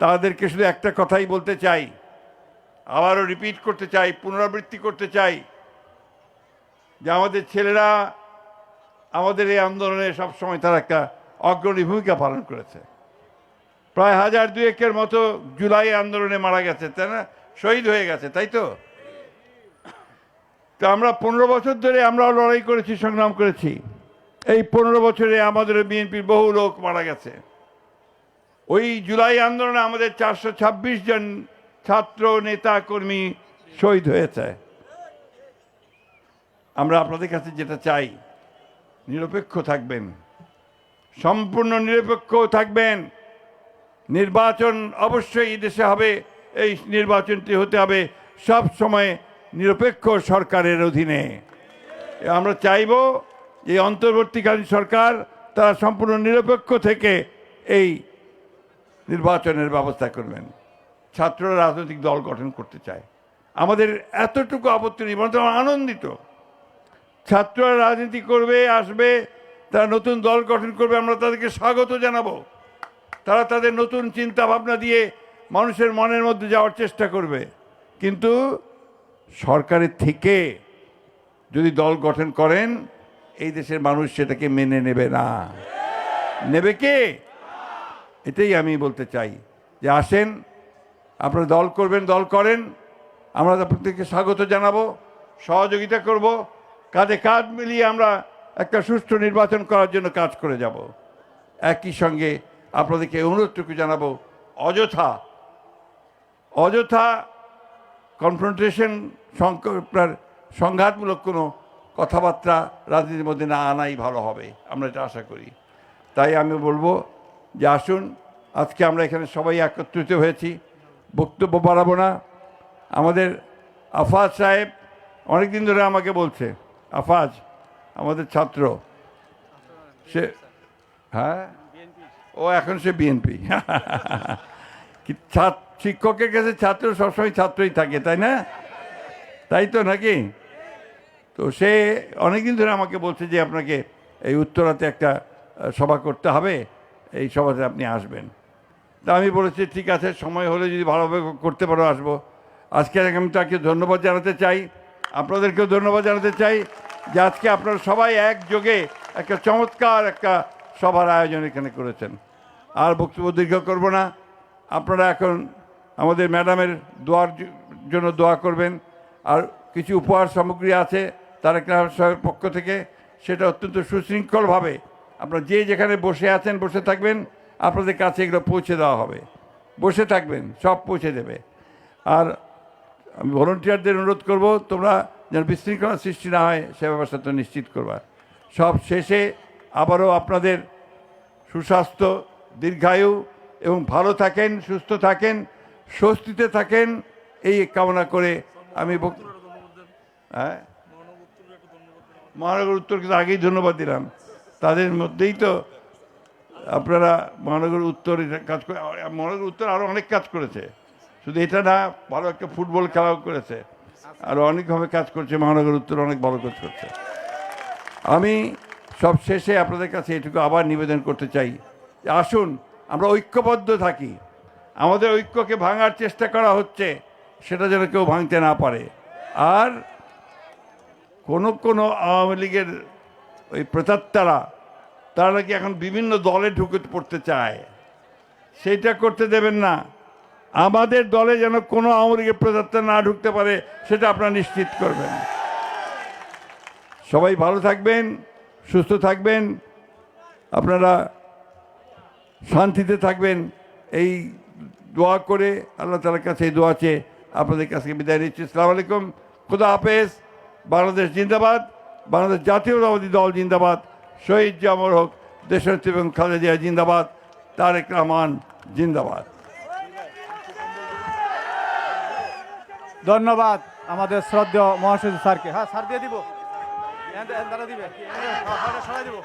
তাদেরকে শুধু একটা কথাই বলতে চাই, আবারও রিপিট করতে চাই, পুনরাবৃত্তি করতে চাই, যে আমাদের ছেলেরা আমাদের এই আন্দোলনে সবসময় তারা একটা অগ্রণী ভূমিকা পালন করেছে। প্রায় 1002-এর মতো জুলাই আন্দোলনে মারা গেছে, তাই না? শহীদ হয়ে গেছে, তাই তো? তো আমরা 15 বছর ধরে আমরাও লড়াই করেছি, সংগ্রাম করেছি। এই 15 বছরে আমাদের বিএনপির বহু লোক মারা গেছে। ওই জুলাই আন্দোলনে আমাদের 426 জন ছাত্র, নেতা, কর্মী শহীদ হয়েছে। আমরা আপনাদের কাছে যেটা চাই, নিরপেক্ষ থাকবেন, সম্পূর্ণ নিরপেক্ষ থাকবেন। নির্বাচন অবশ্যই দেশে হবে, এই নির্বাচনটি হতে হবে সব সময় নিরপেক্ষ সরকারের অধীনে। আমরা চাইব এই অন্তর্বর্তীকালীন সরকার তারা সম্পূর্ণ নিরপেক্ষ থেকে এই নির্বাচনের ব্যবস্থা করবেন। ছাত্ররা রাজনৈতিক দল গঠন করতে চায়, আমাদের এতটুকু আপত্তি নেই, বরং আমরা আনন্দিত। ছাত্ররা রাজনীতি করবে, আসবে, তারা নতুন দল গঠন করবে, আমরা তাদেরকে স্বাগত জানাবো। তারা তাদের নতুন চিন্তা ভাবনা দিয়ে মানুষের মনের মধ্যে যাওয়ার চেষ্টা করবে। কিন্তু সরকারের থেকে যদি দল গঠন করেন, এই দেশের মানুষ সেটাকে মেনে নেবে না। নেবে কে? এটাই আমি বলতে চাই, যে আসেন, আপনারা দল করবেন, দল করেন, আমরা প্রত্যেককে স্বাগত জানাবো, সহযোগিতা করব, কাঁধে কাঁধ মিলিয়ে আমরা একটা সুষ্ঠু নির্বাচন করার জন্য কাজ করে যাব। একই সঙ্গে আপনাদেরকে অনুরোধটুকু জানাবো, অযথা কনফ্রন্টেশন, আপনার সংঘাতমূলক কোনো কথাবার্তা রাজনীতির মধ্যে না আনাই ভালো হবে, আমরা এটা আশা করি। তাই আমি বলবো যে আসুন, আজকে আমরা এখানে সবাই একত্রিত হয়েছি, বক্তব্য বাড়াবো না। আমাদের আফাজ সাহেব অনেক দিন ধরে আমাকে বলছে, আফাজ আমাদের ছাত্র, সে হ্যাঁ ও এখন সে বিএনপি শিক্ষকের কাছে ছাত্র সবসময় ছাত্রই থাকে, তাই না? তাই তো নাকি? তো সে অনেকদিন ধরে আমাকে বলছে যে আপনাকে এই উত্তরাতে একটা সভা করতে হবে, এই সভাতে আপনি আসবেন। তা আমি বলেছি ঠিক আছে, সময় হলে যদি ভালোভাবে করতে পারো আসবো। আজকে আমি তাকে ধন্যবাদ জানাতে চাই, আপনাদেরকেও ধন্যবাদ জানাতে চাই যে আজকে আপনারা সবাই একযোগে একটা চমৎকার একটা সভার আয়োজন এখানে করেছেন। আর বক্তব্য দীর্ঘ করব না, আপনারা এখন আমাদের ম্যাডামের দোয়ার জন্য দোয়া করবেন। আর কিছু উপহার সামগ্রী আছে তারেক রহমান সাহেবের পক্ষ থেকে, সেটা অত্যন্ত সুশৃঙ্খলভাবে আপনারা যে যেখানে বসে আছেন বসে থাকবেন, আপনাদের কাছে এগুলো পৌঁছে দেওয়া হবে। বসে থাকবেন, সব পৌঁছে দেবে। আর আমি ভলেন্টিয়ারদের অনুরোধ করব, তোমরা যেন বিশৃঙ্খলা সৃষ্টি না হয় সে ব্যবস্থা তো নিশ্চিত করবা। সব শেষে আবারও আপনাদের সুস্বাস্থ্য, দীর্ঘায়ু এবং ভালো থাকেন, সুস্থ থাকেন, স্বস্তিতে থাকেন, এই কামনা করে আমি হ্যাঁ মহানগর উত্তরকে তো আগেই ধন্যবাদ দিলাম। তাদের মধ্যেই তো আপনারা মহানগর উত্তর কাজ করে, মহানগর উত্তর আরও অনেক কাজ করেছে, শুধু এটা না, ভালো একটা ফুটবল খেলাও করেছে, আরও অনেকভাবে কাজ করছে। মহানগর উত্তর অনেক ভালো কাজ করছে। আমি সব শেষে আপনাদের কাছে এটুকু আবার নিবেদন করতে চাই যে আসুন আমরা ঐক্যবদ্ধ থাকি। আমাদের ঐক্যকে ভাঙার চেষ্টা করা হচ্ছে, সেটা যেন কেউ ভাঙতে না পারে। আর কোনো আওয়ামী লীগের ওই প্রেতাত্মারা তারা নাকি এখন বিভিন্ন দলে ঢুকে পড়তে চায়, সেইটা করতে দেবেন না। আমাদের দলে যেন কোনো আওয়ামী লীগের প্রেতাত্মা না ঢুকতে পারে, সেটা আপনারা নিশ্চিত করবেন। সবাই ভালো থাকবেন, সুস্থ থাকবেন, আপনারা শান্তিতে থাকবেন, এই দোয়া করে আল্লাহ তাআলার কাছে এই দোয়া চেয়ে আপনাদের কাছে বিদায় নিচ্ছি। আসসালামু আলাইকুম, খুদা হাফেজ। বাংলাদেশ জিন্দাবাদ, বাংলাদেশ জাতীয়তাবাদী দল জিন্দাবাদ, শহীদ জামর হোক, দেশনেত্রী এবং খালেদা জিয়া জিন্দাবাদ, তারেক রহমান জিন্দাবাদ। ধন্যবাদ আমাদের শ্রদ্ধেয় মহাসচিব স্যারকে। হ্যাঁ স্যার দিয়ে দিব, দিবে সরাই দিব।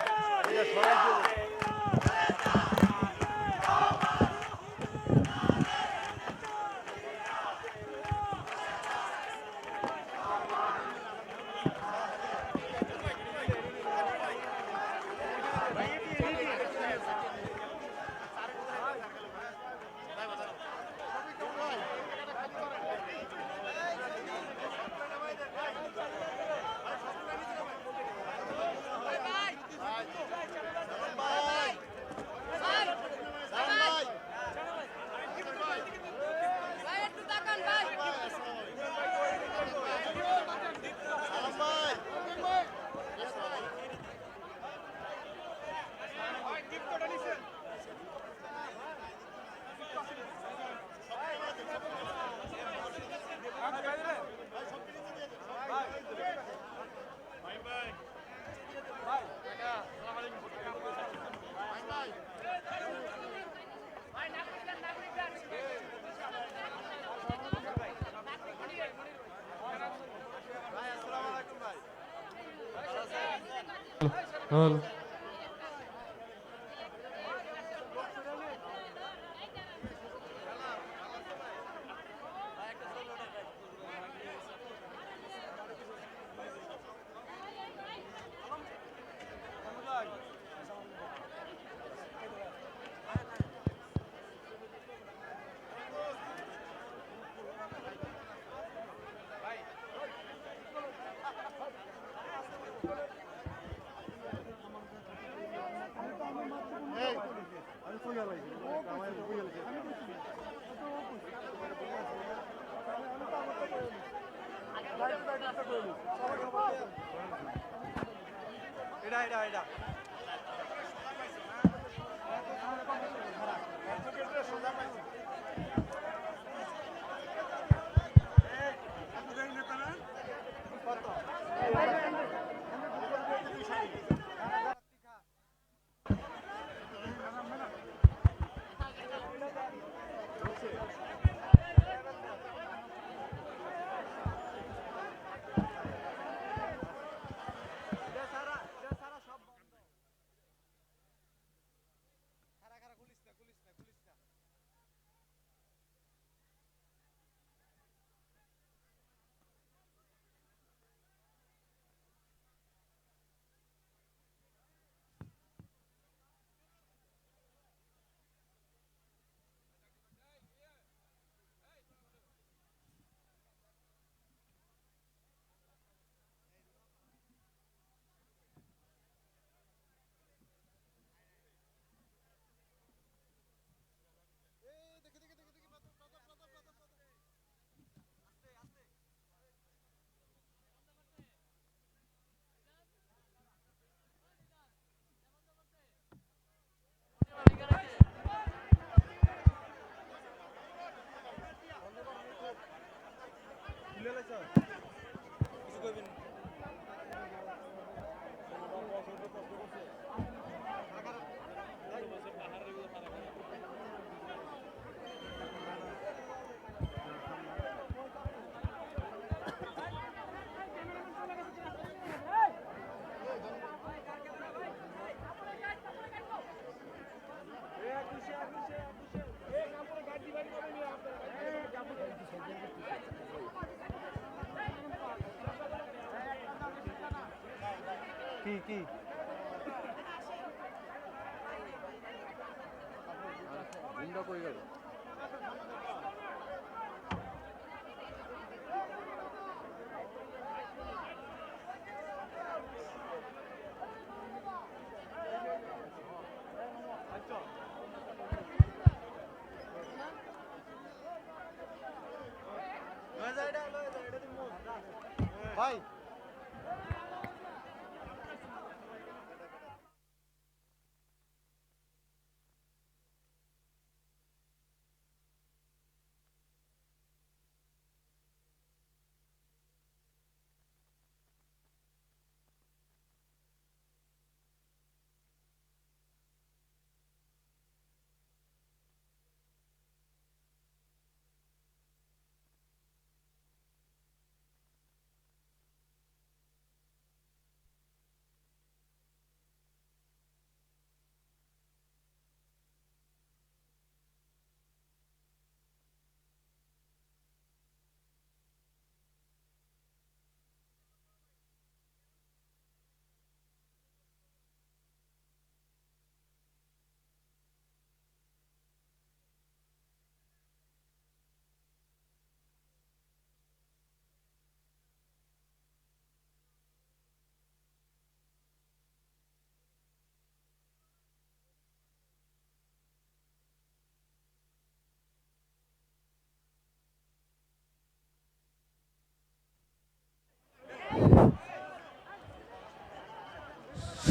হ্যালো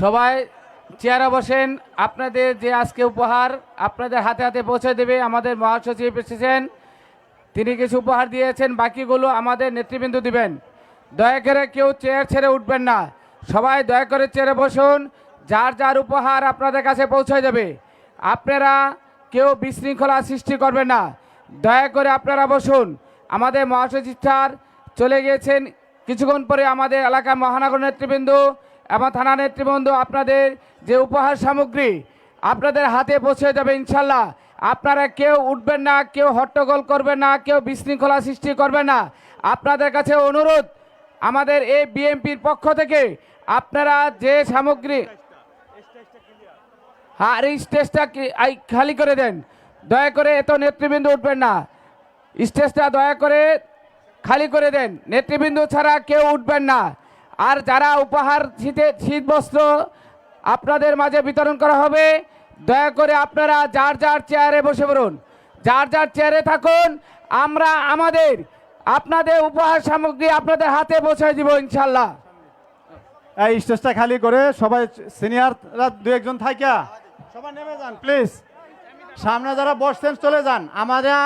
সবাই চেয়ারে বসেন। আপনাদের যে আজকে উপহার আপনাদের হাতে হাতে পৌঁছে দেবে আমাদের মহাসচিব এসেছেন, তিনি কিছু উপহার দিয়েছেন, বাকিগুলো আমাদের নেতৃবৃন্দ দিবেন। দয়া করে কেউ চেয়ার ছেড়ে উঠবেন না, সবাই দয়া করে চেয়ারে বসুন। যার যার উপহার আপনাদের কাছে পৌঁছে যাবে। আপনারা কেউ বিশৃঙ্খলা সৃষ্টি করবেন না, দয়া করে আপনারা বসুন। আমাদের মহাসচিব স্যার চলে গিয়েছেন, কিছুক্ষণ পরে আমাদের এলাকার মহানগর নেতৃবৃন্দ এবং থানা নেতৃবৃন্দ আপনাদের যে উপহার সামগ্রী আপনাদের হাতে পৌঁছে যাবে ইনশাল্লাহ। আপনারা কেউ উঠবেন না, কেউ হট্টগোল করবেন না, কেউ বিশৃঙ্খলা সৃষ্টি করবেন না। আপনাদের কাছে অনুরোধ, আমাদের এই বিএনপির পক্ষ থেকে আপনারা যে সামগ্রী, হ্যাঁ এই স্টেজটা খালি করে দেন, দয়া করে এত নেতৃবৃন্দ উঠবেন না, স্টেজটা দয়া করে খালি করে দেন, নেতৃবৃন্দ ছাড়া কেউ উঠবেন না। আর যারা উপহার শীত বস্ত্র আপনাদের মাঝে বিতরণ করা হবে, দয়া করে আপনারা যার যার চেয়ারে বসে পড়ুন, যার যার চেয়ারে থাকুন। আমরা আপনাদের উপহার সামগ্রী আপনাদের হাতে পৌঁছে দিব ইনশাল্লাহ। এই স্টেজটা খালি করে সবাই সিনিয়ররা দু একজন থাকিয়া সবাই নেমে যান প্লিজ। সামনে যারা বসছেন চলে যান, আমরা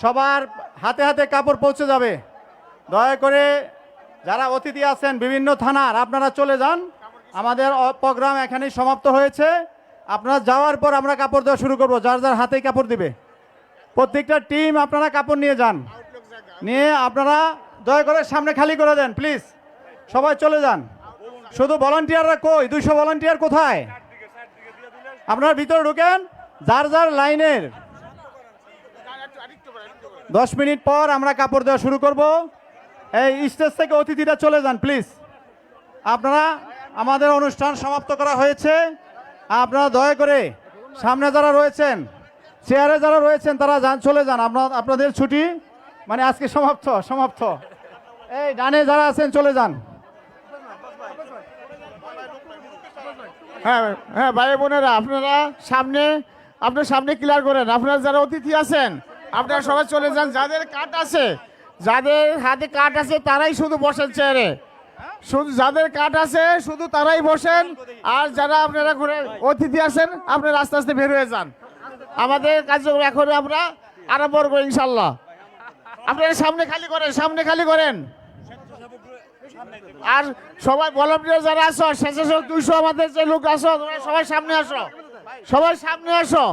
সবার হাতে হাতে কাপড় পৌঁছে যাবে। দয়া করে যারা অতিথি আছেন বিভিন্ন থানার আপনারা চলে যান। আমাদের প্রোগ্রাম এখানেই সমাপ্ত হয়েছে। আপনারা যাওয়ার পর আমরা কাপড় দেওয়া শুরু করব, যার যার হাতেই কাপড় দিবে। প্রত্যেকটা টিম আপনারা কাপড় নিয়ে যান, নিয়ে আপনারা দয়া করে সামনে খালি করে দেন প্লিজ। সবাই চলে যান। শুধু ভলান্টিয়াররা কই? 200 ভলান্টিয়ার কোথায়? আপনারা ভিতরে ঢুকেন। যার যার লাইনের 10 মিনিট পর আমরা কাপড় দেওয়া শুরু করব। এই স্টেজ থেকে অতিথিরা চলে যান প্লিজ। আপনারা আমাদের অনুষ্ঠান সমাপ্ত করা হয়েছে। আপনারা দয়া করে সামনে যারা রয়েছেন, চেয়ারে যারা রয়েছেন তারা চলে যান। আপনাদের ছুটি মানে আজকে সমাপ্ত। এই ডানে যারা আছেন চলে যান। হ্যাঁ হ্যাঁ ভাই বোনেরা, আপনার সামনে ক্লিয়ার করেন। আপনারা যারা অতিথি আছেন আপনারা সবাই চলে যান। যাদের হাতে কার্ড আছে তারাই শুধু বসেন চেয়ারে, শুধু যাদের কার্ড আছে শুধু তারাই বসেন। আর যারা আপনারা ঘুরে অতিথি আছেন আপনারা আস্তে আস্তে বের হয়ে যান। আমাদের কার্যক্রম এখন আমরা আরম্ভ করবো ইনশাল্লাহ। আপনারা সামনে খালি করেন, সামনে খালি করেন। আর সবাই ভলান্টিয়ার যারা আছো, স্বেচ্ছাসেবক 200 আমাদের যে লোক আছো, তোমরা সবাই সামনে আসো, সবাই সামনে আসো,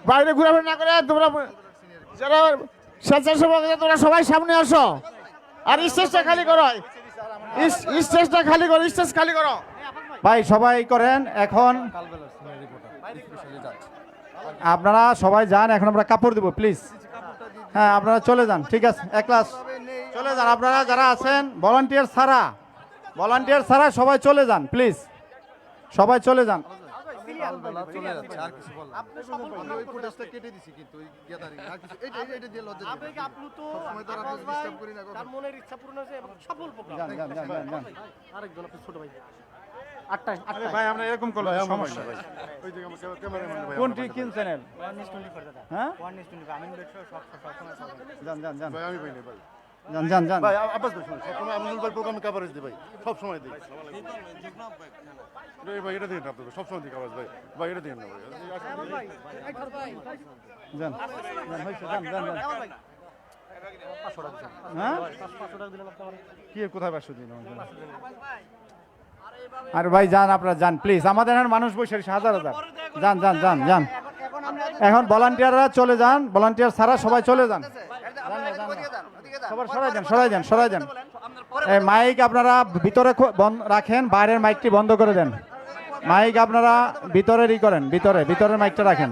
বাইরে ঘোরাফেরা না করে তোমরা যারা স্বেচ্ছাসেবক আছে তোমরা সবাই সামনে আসো। আর স্টেজটা খালি করো, স্টেজটা খালি করো, স্টেজ খালি করো। ভাই সবাই করেন এখন, আপনারা সবাই যান, এখন আমরা কাপড় দেবো প্লিজ। হ্যাঁ আপনারা চলে যান, ঠিক আছে, এক ক্লাস চলে যান। আপনারা যারা আছেন ভলান্টিয়ার ছাড়া সবাই চলে যান প্লিজ, সবাই চলে যান। ভাই আমরা এরকম করলে সমস্যা। কোনটি কোন চ্যানেল? হ্যাঁ যান যান যান যান যান যান। ভাই আব্বাস ভাই শুনুন, সবসময় আমিনুল ভাই প্রোগ্রামে কভারেজ দিই ভাই, সব সময় দিই ভাই, এটা দিন আপনাদের সব সময় দিই কভারেজ ভাই, ভাই এটা দিন না ভাই। যান যান হইছে, যান যান যান। হ্যাঁ কি কোথায় 500 দিন? আর ভাই যান, আপনারা যান প্লিজ, আমাদের এখানে মানুষ বসে আছে হাজার হাজার। যান যান যান যান, এখন ভলান্টিয়াররা চলে যান, ভলান্টিয়ার ছাড়া সবাই চলে যান। সবার সরাই দেন। এই মাইক আপনারা ভিতরে রাখেন, বাইরের মাইকটি বন্ধ করে দেন। মাইক আপনারা ভিতরেরই করেন, ভিতরের মাইকটা রাখেন।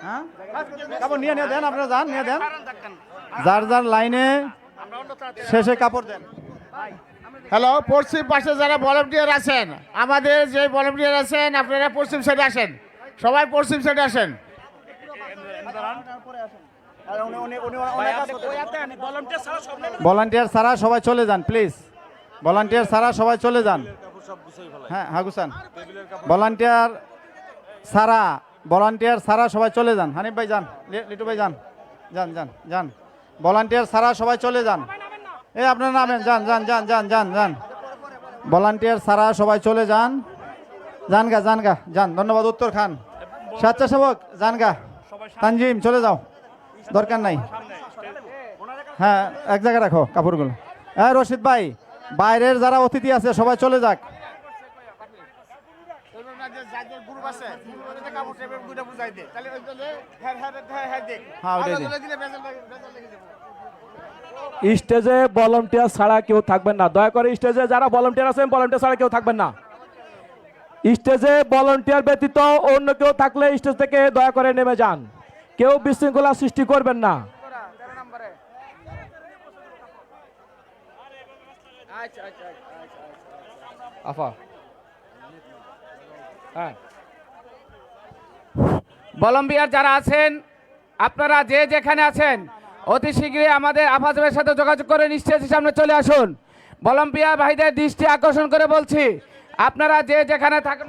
হ্যাঁ কাপড় নিয়ে দেন, আপনারা যান, নিয়ে দেন, যার যার লাইনে শেষে কাপড় দেন। হ্যালো, পশ্চিম পাশে যারা ভলান্টিয়ার আছেন, আমাদের যে ভলান্টিয়ার আছেন, আপনারা পশ্চিম সাইডে আসেন, সবাই পশ্চিম সাইডে আসেন। ভলান্টিয়ার ছাড়া সবাই চলে যান প্লিজ, ভলান্টিয়ার ছাড়া সবাই চলে যান। হ্যাঁ হাগুসান, ভলান্টিয়ার ছাড়া সবাই চলে যান। হানিফ ভাই যান, লিটু ভাই যান, যান যান যান। ভলান্টিয়ার ছাড়া সবাই চলে যান। এই আপনার নামেন, যান যান যান যান যান যান। ভলান্টিয়ার ছাড়া সবাই চলে যান, যান গা যান। ধন্যবাদ উত্তর খান। স্বেচ্ছাসেবক যান গা, তানজিম চলে যাও, দরকার নাই। হ্যাঁ এক জায়গায় রাখো কাপড়গুলো। হ্যাঁ রশিদ ভাই, বাইরের যারা অতিথি আছে সবাই চলে যাক। স্টেজে ভলান্টিয়ার ছাড়া কেউ থাকবেন না, দয়া করে স্টেজে যারা ভলান্টিয়ার আছেন ভলান্টিয়ার ছাড়া কেউ থাকবেন না। স্টেজে ভলান্টিয়ার ব্যতীত অন্য কেউ থাকলে স্টেজ থেকে দয়া করে নেমে যান, কেউ বিশৃঙ্খলা সৃষ্টি করবেন না। আফা হ্যাঁ, ভলান্টিয়ার যারা আছেন, আপনারা যে যেখানে আছেন অতি শীঘ্রই আমাদের আফাজের সাথে যোগাযোগ করে স্টেজের সামনে চলে আসুন। ভলান্টিয়ার ভাইদের দৃষ্টি আকর্ষণ করে বলছি, আপনারা যে যেখানে থাকুন।